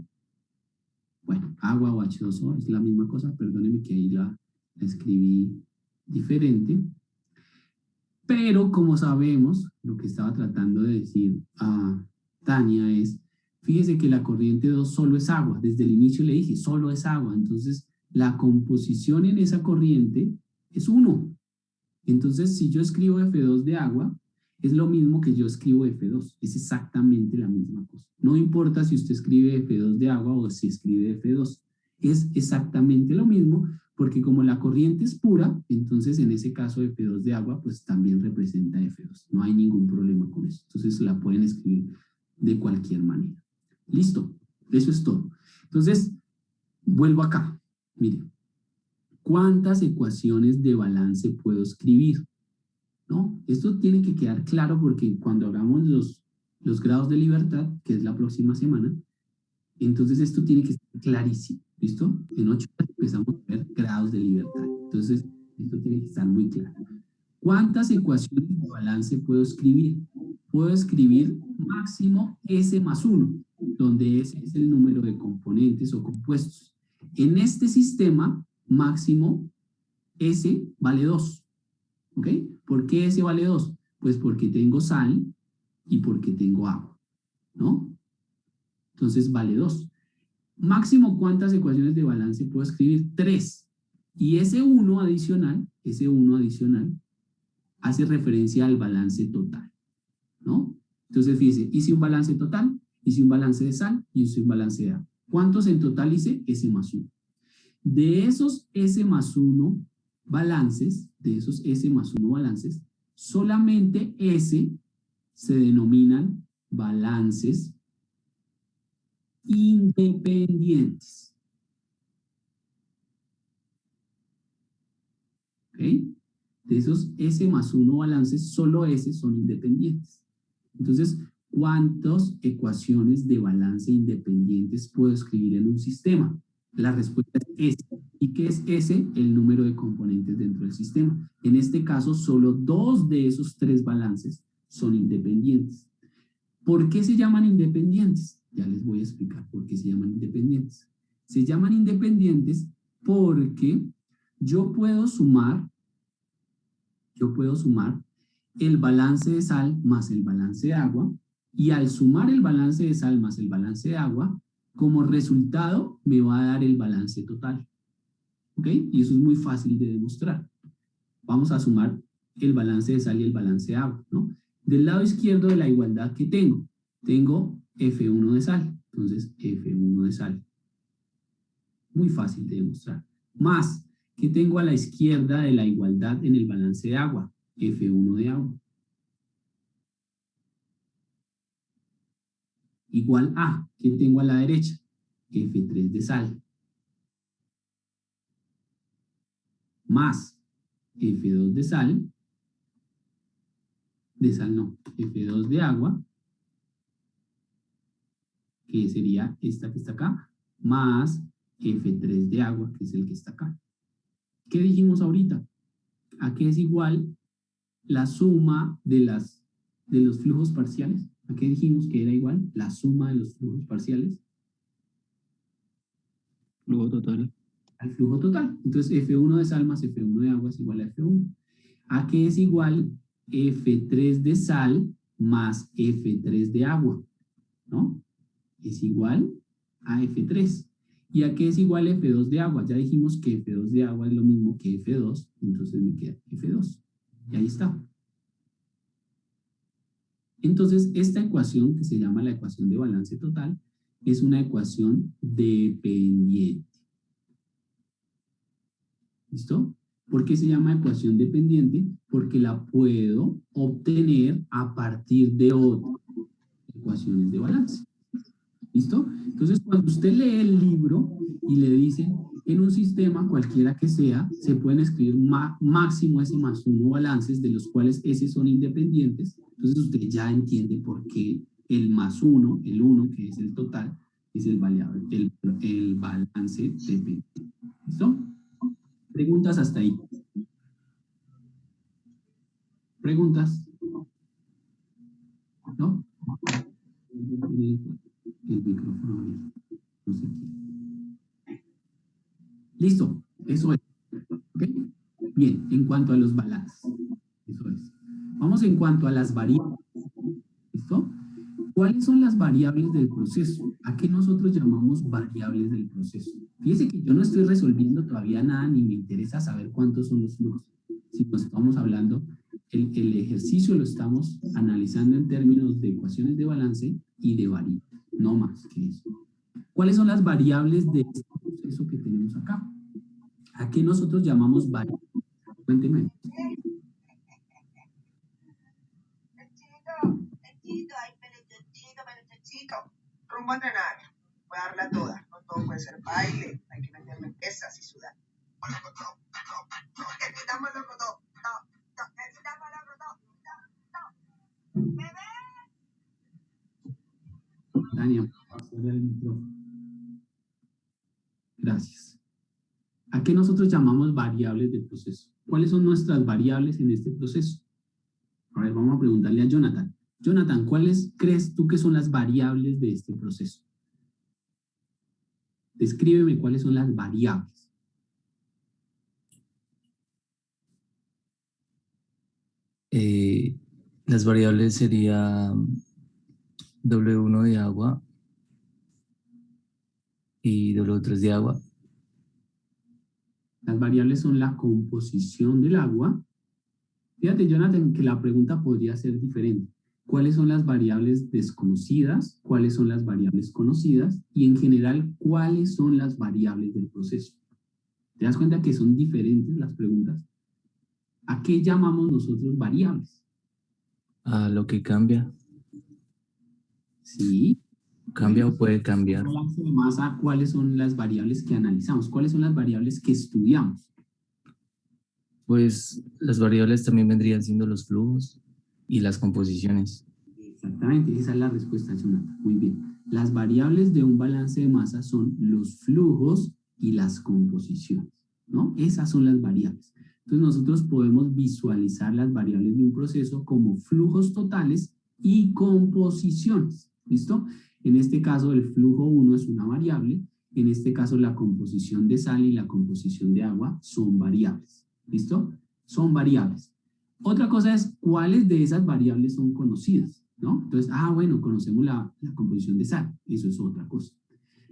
Bueno, agua o H2O es la misma cosa, perdónenme que ahí la escribí diferente. Pero como sabemos, lo que estaba tratando de decir a Tania es, fíjese que la corriente 2 solo es agua. Desde el inicio le dije, solo es agua. Entonces, la composición en esa corriente es 1. Entonces, si yo escribo F2 de agua, es lo mismo que yo escribo F2. Es exactamente la misma cosa. No importa si usted escribe F2 de agua o si escribe F2. Es exactamente lo mismo, porque como la corriente es pura, entonces en ese caso F2 de agua, pues también representa F2. No hay ningún problema con eso. Entonces la pueden escribir de cualquier manera. Listo. Eso es todo. Entonces, vuelvo acá. Miren. ¿Cuántas ecuaciones de balance puedo escribir? ¿No? Esto tiene que quedar claro porque cuando hagamos los grados de libertad, que es la próxima semana, entonces esto tiene que estar clarísimo. ¿Listo? En 8 horas empezamos a ver grados de libertad. Entonces, esto tiene que estar muy claro. ¿Cuántas ecuaciones de balance puedo escribir? Puedo escribir máximo S más 1, donde S es el número de componentes o compuestos. En este sistema, máximo S vale 2. ¿Ok? ¿Por qué S vale 2? Pues porque tengo sal y porque tengo agua, ¿no? Entonces vale 2. Máximo, ¿cuántas ecuaciones de balance puedo escribir? 3. Y ese 1 adicional hace referencia al balance total, ¿no? Entonces, fíjese, hice un balance total, hice un balance de sal y hice un balance de agua. ¿Cuántos en total hice? S más 1. De esos S más 1 balances, solamente S se denominan balances independientes. ¿Ok? De esos S más 1 balances, solo S son independientes. Entonces, ¿cuántas ecuaciones de balance independientes puedo escribir en un sistema? La respuesta es S. ¿Y qué es S? El número de componentes dentro del sistema. En este caso, solo 2 de esos 3 balances son independientes. ¿Por qué se llaman independientes? Ya les voy a explicar por qué se llaman independientes. Se llaman independientes porque yo puedo sumar el balance de sal más el balance de agua, y al sumar el balance de sal más el balance de agua, como resultado me va a dar el balance total. ¿Ok? Y eso es muy fácil de demostrar. Vamos a sumar el balance de sal y el balance de agua, ¿no? Del lado izquierdo de la igualdad que tengo F1 de sal. Entonces, F1 de sal. Muy fácil de demostrar. Más, que tengo a la izquierda de la igualdad en el balance de agua? F1 de agua. Igual a, que tengo a la derecha? F3 de sal. Más, F2 de sal no, F2 de agua, que sería esta que está acá, más F3 de agua, que es el que está acá. ¿Qué dijimos ahorita? ¿A qué es igual la suma de los flujos parciales? ¿A qué dijimos que era igual la suma de los flujos parciales? Flujo total. Al flujo total. Entonces F1 de sal más F1 de agua es igual a F1. ¿A qué es igual F3 de sal más F3 de agua? ¿No? Es igual a F3. ¿Y a qué es igual F2 de agua? Ya dijimos que F2 de agua es lo mismo que F2, entonces me queda F2. Y ahí está. Entonces, esta ecuación, que se llama la ecuación de balance total, es una ecuación dependiente. ¿Listo? ¿Por qué se llama ecuación dependiente? Porque la puedo obtener a partir de otras ecuaciones de balance. ¿Listo? Entonces, cuando usted lee el libro y le dicen, en un sistema cualquiera que sea, se pueden escribir máximo S más 1 balances, de los cuales S son independientes. Entonces, usted ya entiende por qué el más 1, el 1, que es el total, es el balance dependiente. ¿Listo? ¿Preguntas hasta ahí? ¿Preguntas? ¿No? El micrófono abierto. No sé qué. Listo, eso es. ¿Ok? Bien, en cuanto a los balances. Eso es. Vamos en cuanto a las variables. ¿Listo? ¿Cuáles son las variables del proceso? ¿A qué nosotros llamamos variables del proceso? Fíjese que yo no estoy resolviendo todavía nada, ni me interesa saber cuántos son los flujos. Si nos estamos hablando, el ejercicio lo estamos analizando en términos de ecuaciones de balance y de variables, no más que eso. ¿Cuáles son las variables de este proceso que tenemos acá? ¿A qué nosotros llamamos variables? Cuénteme. Rumbo a entrenar. Voy a darla toda. No todo puede ser baile. Hay que meterle pesas y sudar. Tania, pasarle el micrófono. Gracias. ¿A qué nosotros llamamos variables del proceso? ¿Cuáles son nuestras variables en este proceso? A ver, vamos a preguntarle a Jonathan. Jonathan, ¿cuáles crees tú que son las variables de este proceso? Descríbeme cuáles son las variables. Las variables serían W1 de agua y W3 de agua. Las variables son la composición del agua. Fíjate, Jonathan, que la pregunta podría ser diferente. ¿Cuáles son las variables desconocidas? ¿Cuáles son las variables conocidas? Y en general, ¿cuáles son las variables del proceso? ¿Te das cuenta que son diferentes las preguntas? ¿A qué llamamos nosotros variables? A lo que cambia. Sí. ¿Cambia o puede cambiar? Balance de masa, ¿cuáles son las variables que analizamos? ¿Cuáles son las variables que estudiamos? Pues las variables también vendrían siendo los flujos y las composiciones. Exactamente, esa es la respuesta, Jonathan. Muy bien. Las variables de un balance de masa son los flujos y las composiciones, ¿no? Esas son las variables. Entonces nosotros podemos visualizar las variables de un proceso como flujos totales y composiciones, ¿listo? En este caso el flujo 1 es una variable, en este caso la composición de sal y la composición de agua son variables, ¿listo? Son variables. Otra cosa es cuáles de esas variables son conocidas, ¿no? Entonces, bueno, conocemos la composición de sal, eso es otra cosa.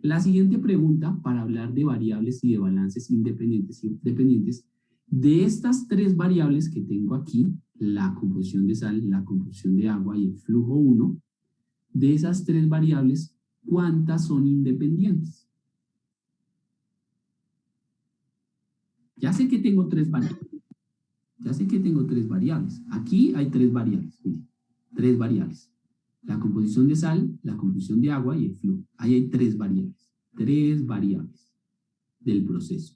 La siguiente pregunta, para hablar de variables y de balances independientes y dependientes, de estas tres variables que tengo aquí, la composición de sal, la composición de agua y el flujo 1, de esas tres variables, ¿cuántas son independientes? Ya sé que tengo tres variables. Ya sé que tengo tres variables. Aquí hay tres variables. Mire, tres variables. La composición de sal, la composición de agua y el flujo. Ahí hay tres variables. Tres variables del proceso.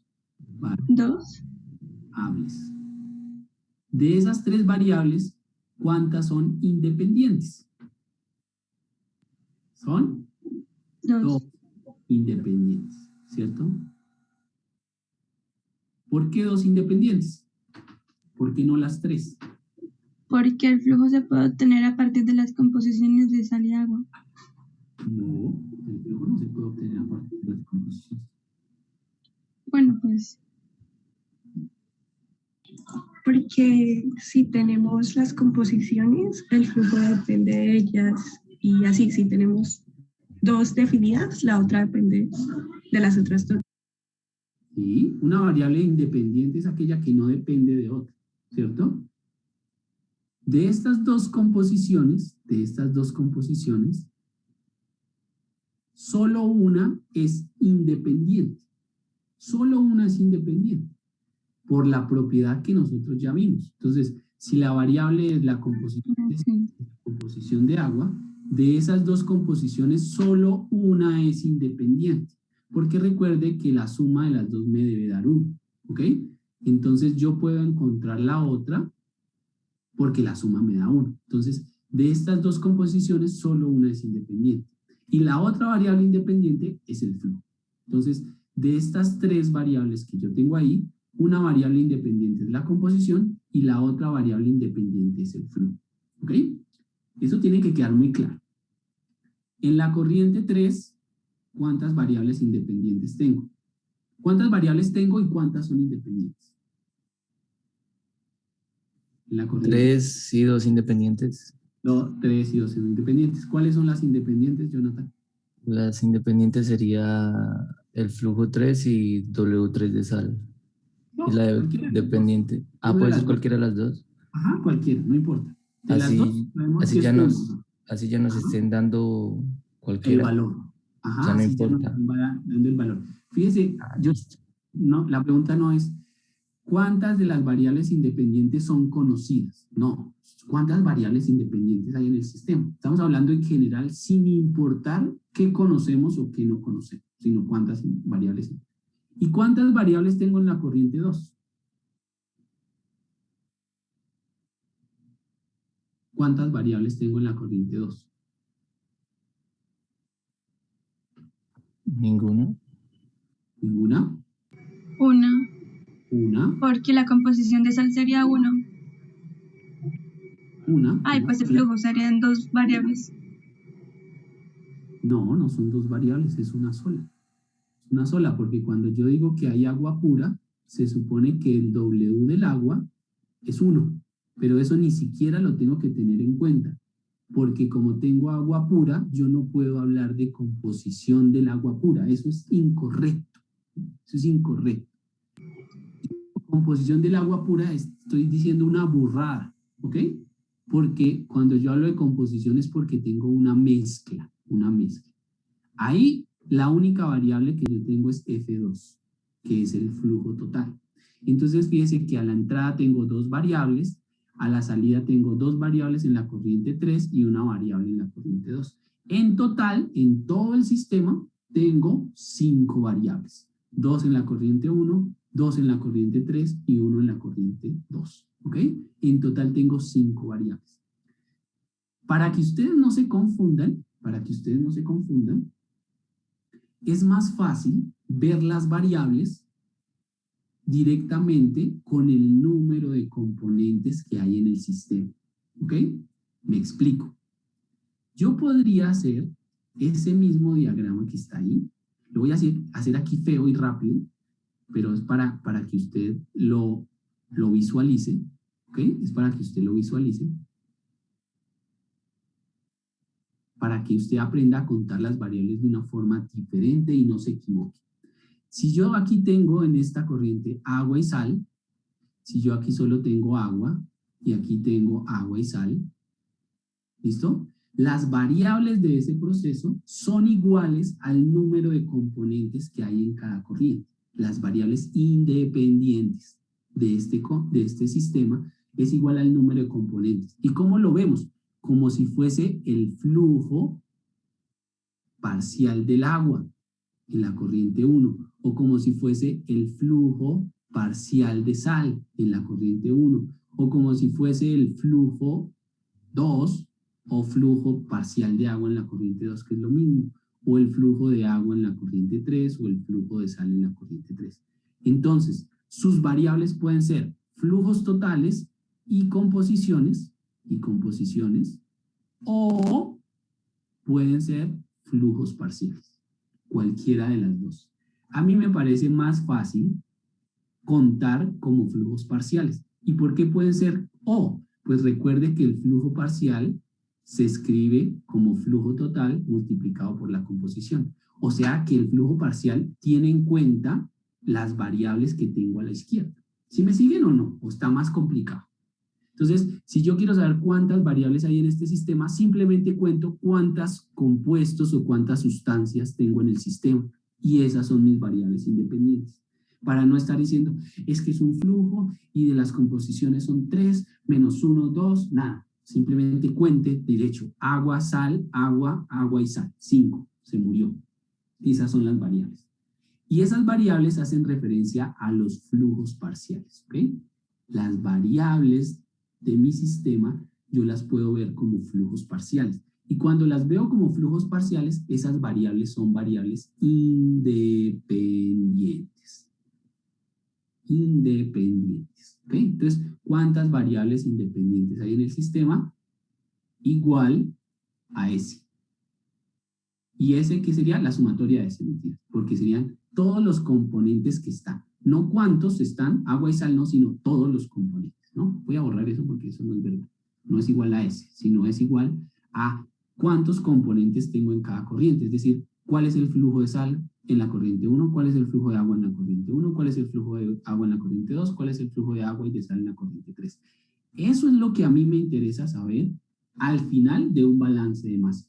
Dos. Variables. De esas tres variables, ¿cuántas son independientes? Son dos independientes, ¿cierto? ¿Por qué dos independientes? ¿Por qué no las tres? Porque el flujo se puede obtener a partir de las composiciones de sal y agua. No, el flujo no se puede obtener a partir de las composiciones. Bueno, pues. Porque si tenemos las composiciones, el flujo depende de ellas. Y así, si tenemos dos definidas, la otra depende de las otras dos. Sí, una variable independiente es aquella que no depende de otra, ¿cierto? De estas dos composiciones, solo una es independiente. Solo una es independiente por la propiedad que nosotros ya vimos. Entonces, si la variable es la composición de agua, de esas dos composiciones solo una es independiente. Porque recuerde que la suma de las dos me debe dar 1, ¿ok? Entonces yo puedo encontrar la otra porque la suma me da 1. Entonces, de estas dos composiciones, solo una es independiente. Y la otra variable independiente es el flujo. Entonces, de estas tres variables que yo tengo ahí, una variable independiente es la composición y la otra variable independiente es el flujo. ¿Ok? Eso tiene que quedar muy claro. En la corriente 3, ¿cuántas variables independientes tengo? ¿Cuántas variables tengo y cuántas son independientes? En la corriente 3 y 2 independientes. No, 3 y 2 son independientes. ¿Cuáles son las independientes, Jonathan? Las independientes sería el flujo 3 y W3 de sal. No, y la dependiente. puede ser cualquiera de las dos. Ajá, cualquiera, no importa. De así, las dos, así ya nos estén dando cualquiera. El valor. Ajá, o sea, no así importa. ya nos va dando el valor. Fíjese, la pregunta no es ¿cuántas de las variables independientes son conocidas? No, ¿cuántas variables independientes hay en el sistema? Estamos hablando en general sin importar qué conocemos o qué no conocemos, sino cuántas variables. ¿Y cuántas variables tengo en la corriente 2? ¿Cuántas variables tengo en la corriente 2? ¿Ninguna? ¿Ninguna? Una. Porque la composición de sal sería 1. Pues el flujo serían 2 variables. No, no son 2 variables, es una sola. Una sola, porque cuando yo digo que hay agua pura, se supone que el W del agua es 1, pero eso ni siquiera lo tengo que tener en cuenta, porque como tengo agua pura, yo no puedo hablar de composición del agua pura, eso es incorrecto, Composición del agua pura, estoy diciendo una burrada, ¿ok? Porque cuando yo hablo de composición es porque tengo una mezcla. Ahí la única variable que yo tengo es F2, que es el flujo total. Entonces fíjese que a la entrada tengo 2 variables, a la salida tengo 2 variables en la corriente 3 y una variable en la corriente 2. En total, en todo el sistema, tengo 5 variables. 2 en la corriente 1, 2 en la corriente 3 y 1 en la corriente 2. ¿Ok? En total tengo 5 variables. Para que ustedes no se confundan, es más fácil ver las variables directamente con el número de componentes que hay en el sistema. ¿Ok? Me explico. Yo podría hacer ese mismo diagrama que está ahí. Lo voy a hacer aquí feo y rápido, pero es para que usted lo visualice. ¿Ok? Es para que usted lo visualice. Para que usted aprenda a contar las variables de una forma diferente y no se equivoque. Si yo aquí tengo en esta corriente agua y sal, si yo aquí solo tengo agua y aquí tengo agua y sal, ¿listo? Las variables de ese proceso son iguales al número de componentes que hay en cada corriente. Las variables independientes de este sistema es igual al número de componentes. ¿Y cómo lo vemos? Como si fuese el flujo parcial del agua en la corriente 1, o como si fuese el flujo parcial de sal en la corriente 1, o como si fuese el flujo 2 o flujo parcial de agua en la corriente 2, que es lo mismo, o el flujo de agua en la corriente 3 o el flujo de sal en la corriente 3. Entonces, sus variables pueden ser flujos totales y composiciones, o pueden ser flujos parciales, cualquiera de las dos. A mí me parece más fácil contar como flujos parciales. ¿Y por qué pueden ser o? Pues recuerde que el flujo parcial se escribe como flujo total multiplicado por la composición. O sea que el flujo parcial tiene en cuenta las variables que tengo a la izquierda. ¿Sí me siguen o no? ¿O está más complicado? Entonces, si yo quiero saber cuántas variables hay en este sistema, simplemente cuento cuántos compuestos o cuántas sustancias tengo en el sistema. Y esas son mis variables independientes. Para no estar diciendo, es que es un flujo y de las composiciones son 3, menos 1, 2, nada. Simplemente cuente derecho, agua, sal, agua, agua y sal. 5, se murió. Esas son las variables. Y esas variables hacen referencia a los flujos parciales, ¿ok? Las variables de mi sistema yo las puedo ver como flujos parciales. Y cuando las veo como flujos parciales, esas variables son variables independientes. Independientes, ¿ok? Entonces, ¿cuántas variables independientes hay en el sistema? Igual a S. Y S, ¿qué sería? La sumatoria de S, mentira, porque serían todos los componentes que están. No cuántos están, agua y sal no, sino todos los componentes, ¿no? Voy a borrar eso porque eso no es verdad. No es igual a S, sino es igual a cuántos componentes tengo en cada corriente. Es decir, cuál es el flujo de sal en la corriente 1, cuál es el flujo de agua en la corriente 1, cuál es el flujo de agua en la corriente 2, cuál es el flujo de agua y de sal en la corriente 3. Eso es lo que a mí me interesa saber al final de un balance de masa.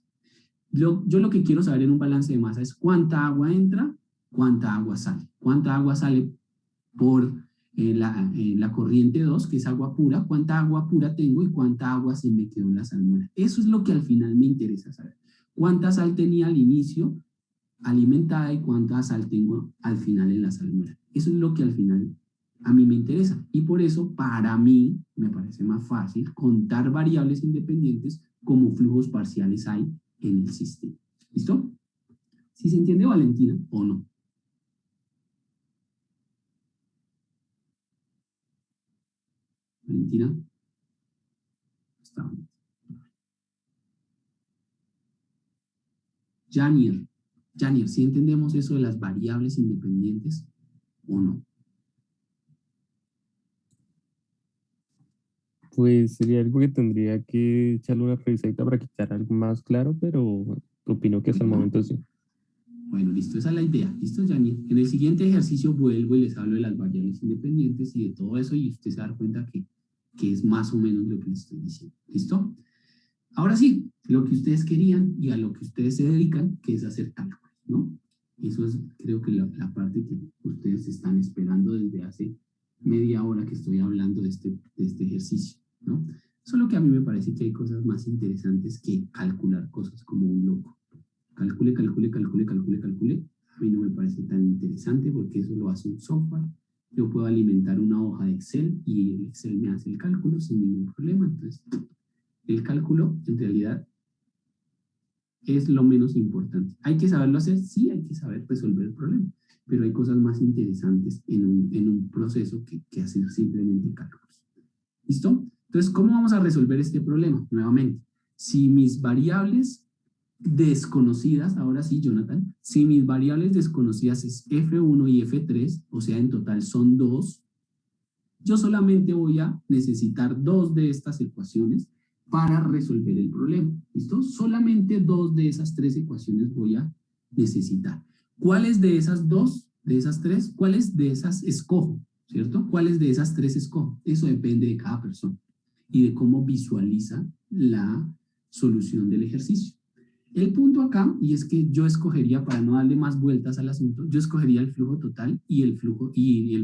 Yo lo que quiero saber en un balance de masa es cuánta agua entra, cuánta agua sale. Cuánta agua sale por la corriente 2, que es agua pura, cuánta agua pura tengo y cuánta agua se me quedó en la salmuera. Eso es lo que al final me interesa saber. Cuánta sal tenía al inicio alimentada y cuánta sal tengo al final en la salmuera. Eso es lo que al final a mí me interesa. Y por eso, para mí, me parece más fácil contar variables independientes como flujos parciales hay en el sistema. ¿Listo? ¿Sí se entiende, Valentina, o no? Valentina. Está bien. Janier, ¿sí entendemos eso de las variables independientes o no? Pues sería algo que tendría que echarle una revisadita para quitar algo más claro, pero opino que hasta el momento sí. Bueno, listo, esa es la idea. ¿Listo, Janier? En el siguiente ejercicio vuelvo y les hablo de las variables independientes y de todo eso y usted se da cuenta que es más o menos lo que les estoy diciendo. ¿Listo? Ahora sí, lo que ustedes querían y a lo que ustedes se dedican, que es hacer cálculos, ¿no? Eso es, creo que la parte que ustedes están esperando desde hace media hora que estoy hablando de este ejercicio, ¿no? Solo que a mí me parece que hay cosas más interesantes que calcular cosas como un loco. Calcule. A mí no me parece tan interesante porque eso lo hace un software. Yo puedo alimentar una hoja de Excel y el Excel me hace el cálculo sin ningún problema. Entonces, el cálculo en realidad es lo menos importante. ¿Hay que saberlo hacer? Sí, hay que saber resolver el problema. Pero hay cosas más interesantes en un proceso que hacer simplemente cálculos. ¿Listo? Entonces, ¿cómo vamos a resolver este problema? Nuevamente, si mis variables desconocidas, ahora sí, Jonathan, si mis variables desconocidas es F1 y F3, o sea, en total son 2, yo solamente voy a necesitar 2 de estas ecuaciones para resolver el problema. ¿Listo? Solamente 2 de esas 3 ecuaciones voy a necesitar. ¿Cuáles de esas 2, de esas 3, cuáles de esas escojo? ¿Cierto? ¿Cuáles de esas 3 escojo? Eso depende de cada persona y de cómo visualiza la solución del ejercicio. El punto acá, y es que yo escogería, para no darle más vueltas al asunto, yo escogería el flujo total y el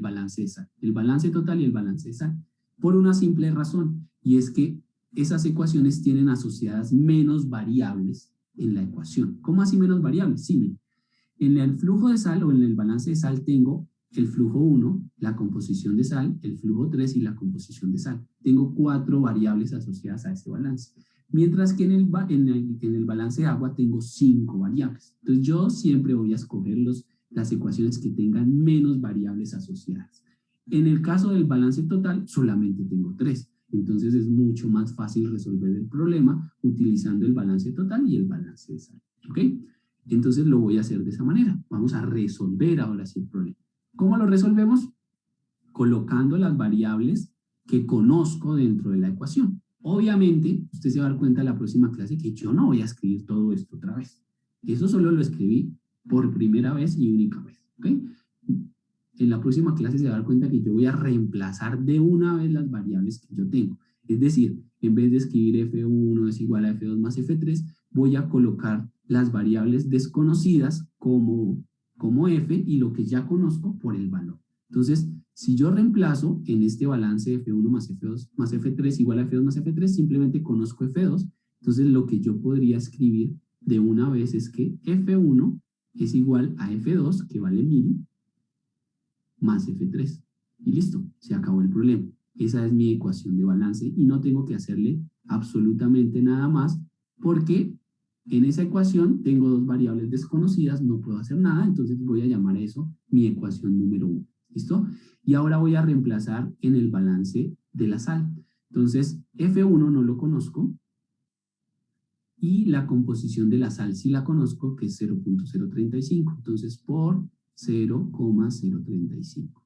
balance de sal. El balance total y el balance de sal. Por una simple razón, y es que esas ecuaciones tienen asociadas menos variables en la ecuación. ¿Cómo así menos variables? Sí, miren. En el flujo de sal o en el balance de sal tengo el flujo 1, la composición de sal, el flujo 3 y la composición de sal. Tengo 4 variables asociadas a ese balance. Mientras que en el balance de agua tengo 5 variables. Entonces yo siempre voy a escoger las ecuaciones que tengan menos variables asociadas. En el caso del balance total, solamente tengo 3. Entonces es mucho más fácil resolver el problema utilizando el balance total y el balance de sal. ¿Ok? Entonces lo voy a hacer de esa manera. Vamos a resolver ahora sí el problema. ¿Cómo lo resolvemos? Colocando las variables que conozco dentro de la ecuación. Obviamente, usted se va a dar cuenta en la próxima clase que yo no voy a escribir todo esto otra vez. Eso solo lo escribí por primera vez y única vez. ¿Ok? En la próxima clase se va a dar cuenta que yo voy a reemplazar de una vez las variables que yo tengo. Es decir, en vez de escribir F1 es igual a F2 más F3, voy a colocar las variables desconocidas como F y lo que ya conozco por el valor. Entonces, si yo reemplazo en este balance F1 más F2 más F3 igual a F2 más F3, simplemente conozco F2. Entonces, lo que yo podría escribir de una vez es que F1 es igual a F2, que vale 1000, más F3. Y listo, se acabó el problema. Esa es mi ecuación de balance y no tengo que hacerle absolutamente nada más porque en esa ecuación tengo 2 variables desconocidas, no puedo hacer nada, entonces voy a llamar a eso mi ecuación número 1. ¿Listo? Y ahora voy a reemplazar en el balance de la sal. Entonces, F1 no lo conozco y la composición de la sal sí la conozco, que es 0.035. Entonces, por 0,035.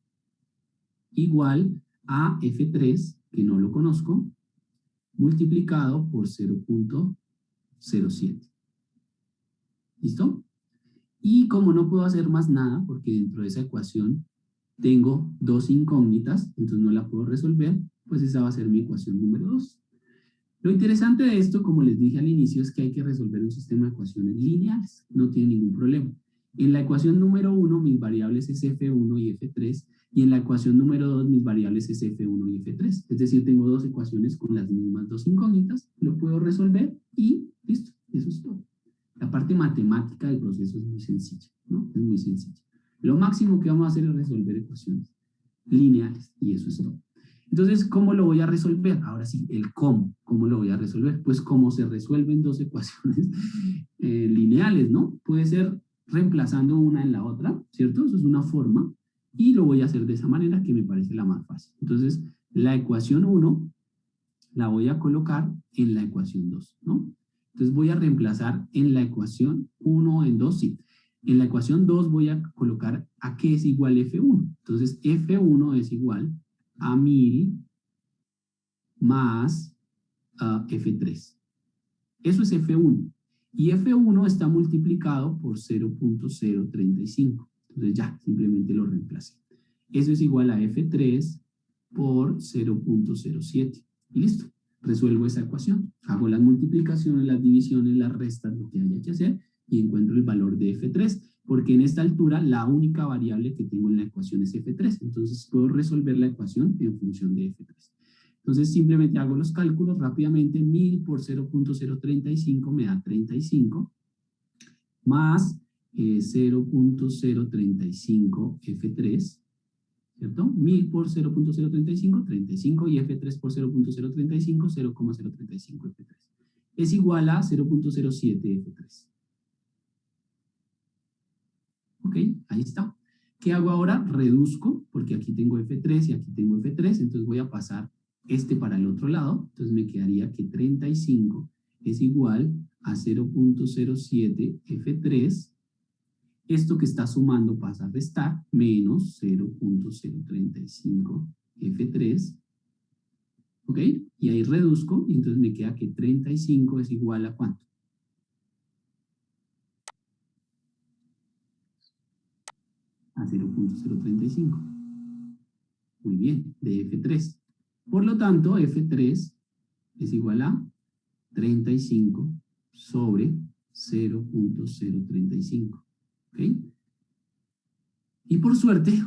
Igual a F3, que no lo conozco, multiplicado por 0.07. ¿Listo? Y como no puedo hacer más nada, porque dentro de esa ecuación tengo 2 incógnitas, entonces no la puedo resolver, pues esa va a ser mi ecuación número 2. Lo interesante de esto, como les dije al inicio, es que hay que resolver un sistema de ecuaciones lineales, no tiene ningún problema. En la ecuación número 1, mis variables es F1 y F3, y en la ecuación número 2, mis variables es F1 y F3. Es decir, tengo 2 ecuaciones con las mismas 2 incógnitas, lo puedo resolver y listo, eso es todo. La parte matemática del proceso es muy sencilla, ¿no? Es muy sencilla. Lo máximo que vamos a hacer es resolver ecuaciones lineales, y eso es todo. Entonces, ¿cómo lo voy a resolver? Ahora sí, el cómo. ¿Cómo lo voy a resolver? Pues como se resuelven 2 ecuaciones lineales, ¿no? Puede ser reemplazando una en la otra, ¿cierto? Eso es una forma, y lo voy a hacer de esa manera que me parece la más fácil. Entonces, la ecuación 1 la voy a colocar en la ecuación 2, ¿no? Entonces voy a reemplazar en la ecuación 1 en 2, sí. En la ecuación 2 voy a colocar a qué es igual F1. Entonces, F1 es igual a 1000 más F3. Eso es F1. Y F1 está multiplicado por 0.035. Entonces ya, simplemente lo reemplacé. Eso es igual a F3 por 0.07. Y listo. Resuelvo esa ecuación. Hago las multiplicaciones, las divisiones, las restas, lo que haya que hacer, y encuentro el valor de F3. Porque en esta altura la única variable que tengo en la ecuación es F3. Entonces puedo resolver la ecuación en función de F3. Entonces simplemente hago los cálculos rápidamente. 1000 por 0.035 me da 35 más 0.035 F3, ¿cierto? 1000 por 0.035, 35, y F3 por 0.035, 0,035 F3. Es igual a 0.07 F3. Ok, ahí está. ¿Qué hago ahora? Reduzco, porque aquí tengo F3 y aquí tengo F3, entonces voy a pasar este para el otro lado, entonces me quedaría que 35 es igual a 0.07 F3, esto que está sumando pasa a restar, menos 0.035 F3, ¿ok? Y ahí reduzco, y entonces me queda que 35 es igual a ¿cuánto? A 0.035. Muy bien, de F3. Por lo tanto, F3 es igual a 35 sobre 0.035. ¿Ok? Y por suerte,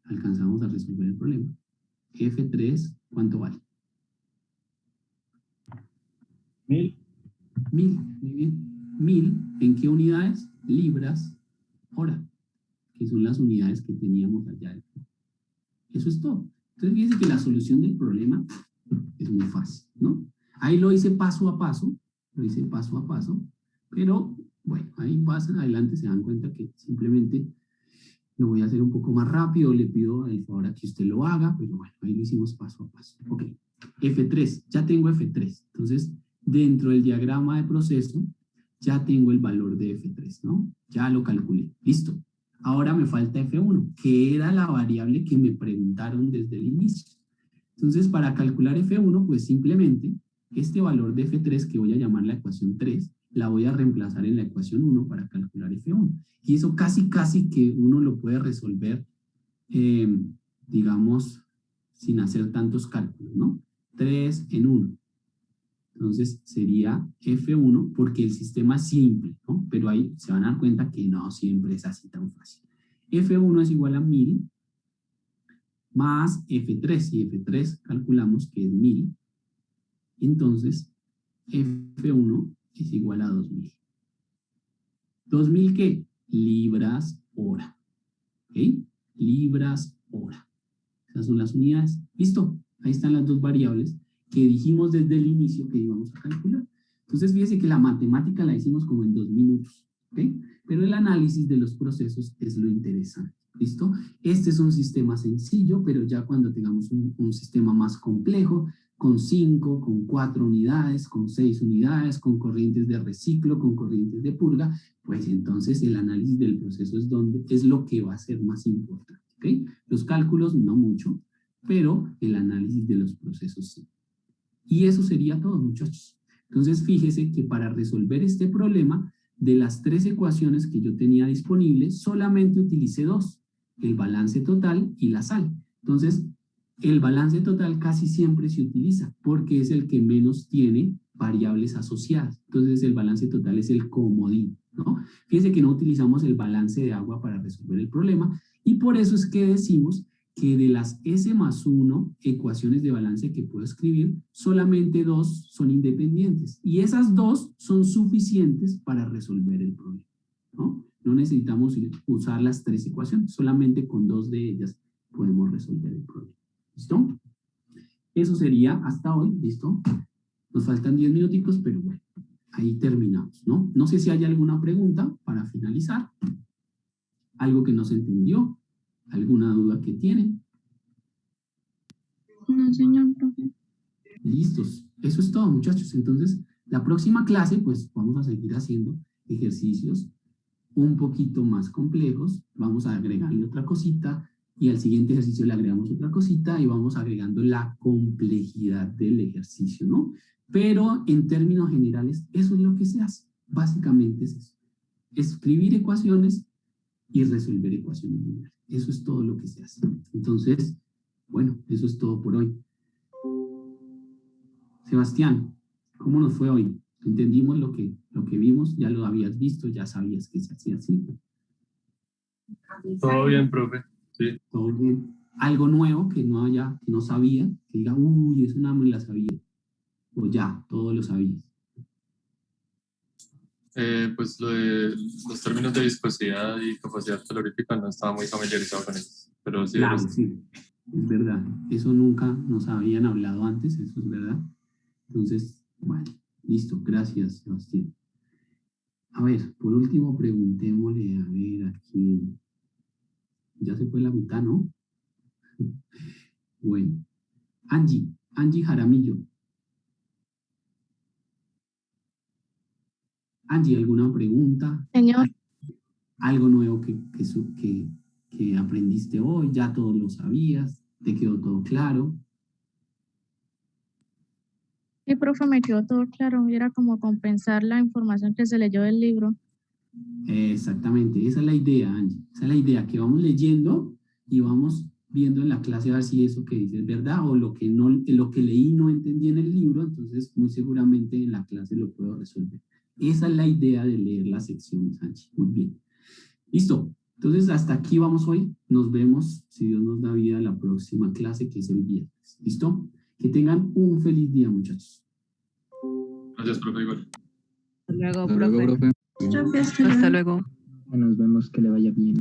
alcanzamos a resolver el problema. F3, ¿cuánto vale? 1000. 1000, muy bien. 1000, ¿en qué unidades? Libras, hora. que son las unidades que teníamos allá. Eso es todo. Entonces, fíjense que la solución del problema es muy fácil, ¿no? Ahí lo hice paso a paso, pero bueno, ahí pasan adelante, se dan cuenta que simplemente lo voy a hacer un poco más rápido, le pido el favor a que usted lo haga, pero bueno, ahí lo hicimos paso a paso. Ok, F3, ya tengo F3, entonces dentro del diagrama de proceso ya tengo el valor de F3, ¿no? Ya lo calculé, listo. Ahora me falta F1, que era la variable que me preguntaron desde el inicio. Entonces, para calcular F1, pues simplemente este valor de F3, que voy a llamar la ecuación 3, la voy a reemplazar en la ecuación 1 para calcular F1. Y eso casi que uno lo puede resolver, digamos, sin hacer tantos cálculos, ¿no? 3 en 1. Entonces sería F1 porque el sistema es simple, ¿no? Pero ahí se van a dar cuenta que no siempre es así tan fácil. F1 es igual a 1000 más F3. Y F3 calculamos que es 1000. Entonces F1 es igual a 2000. ¿2000 qué? Libras hora. ¿Ok? Libras hora. Esas son las unidades. ¿Listo? Ahí están las dos variables que dijimos desde el inicio que íbamos a calcular. Entonces, fíjense que la matemática la hicimos como en 2 minutos, ¿ok? Pero el análisis de los procesos es lo interesante, ¿listo? Este es un sistema sencillo, pero ya cuando tengamos un sistema más complejo, con 5, con 4 unidades, con 6 unidades, con corrientes de reciclo, con corrientes de purga, pues entonces el análisis del proceso es lo que va a ser más importante, ¿ok? Los cálculos no mucho, pero el análisis de los procesos sí. Y eso sería todo, muchachos. Entonces, fíjese que para resolver este problema, de las 3 ecuaciones que yo tenía disponibles, solamente utilicé 2, el balance total y la sal. Entonces, el balance total casi siempre se utiliza porque es el que menos tiene variables asociadas. Entonces, el balance total es el comodín, ¿no? Fíjense que no utilizamos el balance de agua para resolver el problema y por eso es que decimos que de las S más 1 ecuaciones de balance que puedo escribir, solamente 2 son independientes. Y esas 2 son suficientes para resolver el problema, ¿no? No necesitamos usar las 3 ecuaciones, solamente con 2 de ellas podemos resolver el problema. ¿Listo? Eso sería hasta hoy, ¿listo? Nos faltan 10 minuticos, pero bueno, ahí terminamos, ¿no? No sé si hay alguna pregunta para finalizar. Algo que no se entendió. ¿Alguna duda que tienen? No, señor profe. Listos. Eso es todo, muchachos. Entonces, la próxima clase, pues, vamos a seguir haciendo ejercicios un poquito más complejos. Vamos a agregarle otra cosita y al siguiente ejercicio le agregamos otra cosita y vamos agregando la complejidad del ejercicio, ¿no? Pero en términos generales, eso es lo que se hace. Básicamente es eso. Escribir ecuaciones y resolver ecuaciones lineales. Eso es todo lo que se hace. Entonces, bueno, eso es todo por hoy. Sebastián, ¿cómo nos fue hoy? ¿Entendimos lo que vimos? ¿Ya lo habías visto? ¿Ya sabías que se hacía así? Todo bien, profe. Sí. Todo bien. ¿Algo nuevo que no sabía? Que diga, uy, eso nada me la sabía. O ya, todo lo sabías. Pues lo de los términos de viscosidad y capacidad calorífica no estaba muy familiarizado con ellos, pero sí. Claro, sí, es verdad. Eso nunca nos habían hablado antes, eso es verdad. Entonces, bueno, listo, gracias, Sebastián. A ver, por último, preguntémosle, a ver, aquí. Ya se fue la mitad, ¿no? Bueno, Angie Jaramillo. Angie, ¿alguna pregunta? Señor. ¿Algo nuevo que aprendiste hoy? ¿Ya todo lo sabías? ¿Te quedó todo claro? Sí, profe, me quedó todo claro. Era como compensar la información que se leyó del libro. Exactamente, esa es la idea, Angie. Esa es la idea, que vamos leyendo y vamos viendo en la clase a ver si eso que dice es verdad o lo que leí no entendí en el libro, entonces muy seguramente en la clase lo puedo resolver. Esa es la idea de leer las secciones, Angie. Muy bien. Listo. Entonces, hasta aquí vamos hoy. Nos vemos, si Dios nos da vida, la próxima clase, que es el viernes. ¿Listo? Que tengan un feliz día, muchachos. Gracias, profe. Igual. Hasta luego, Hasta luego, profe. Profe, Hasta luego. Nos vemos, que le vaya bien.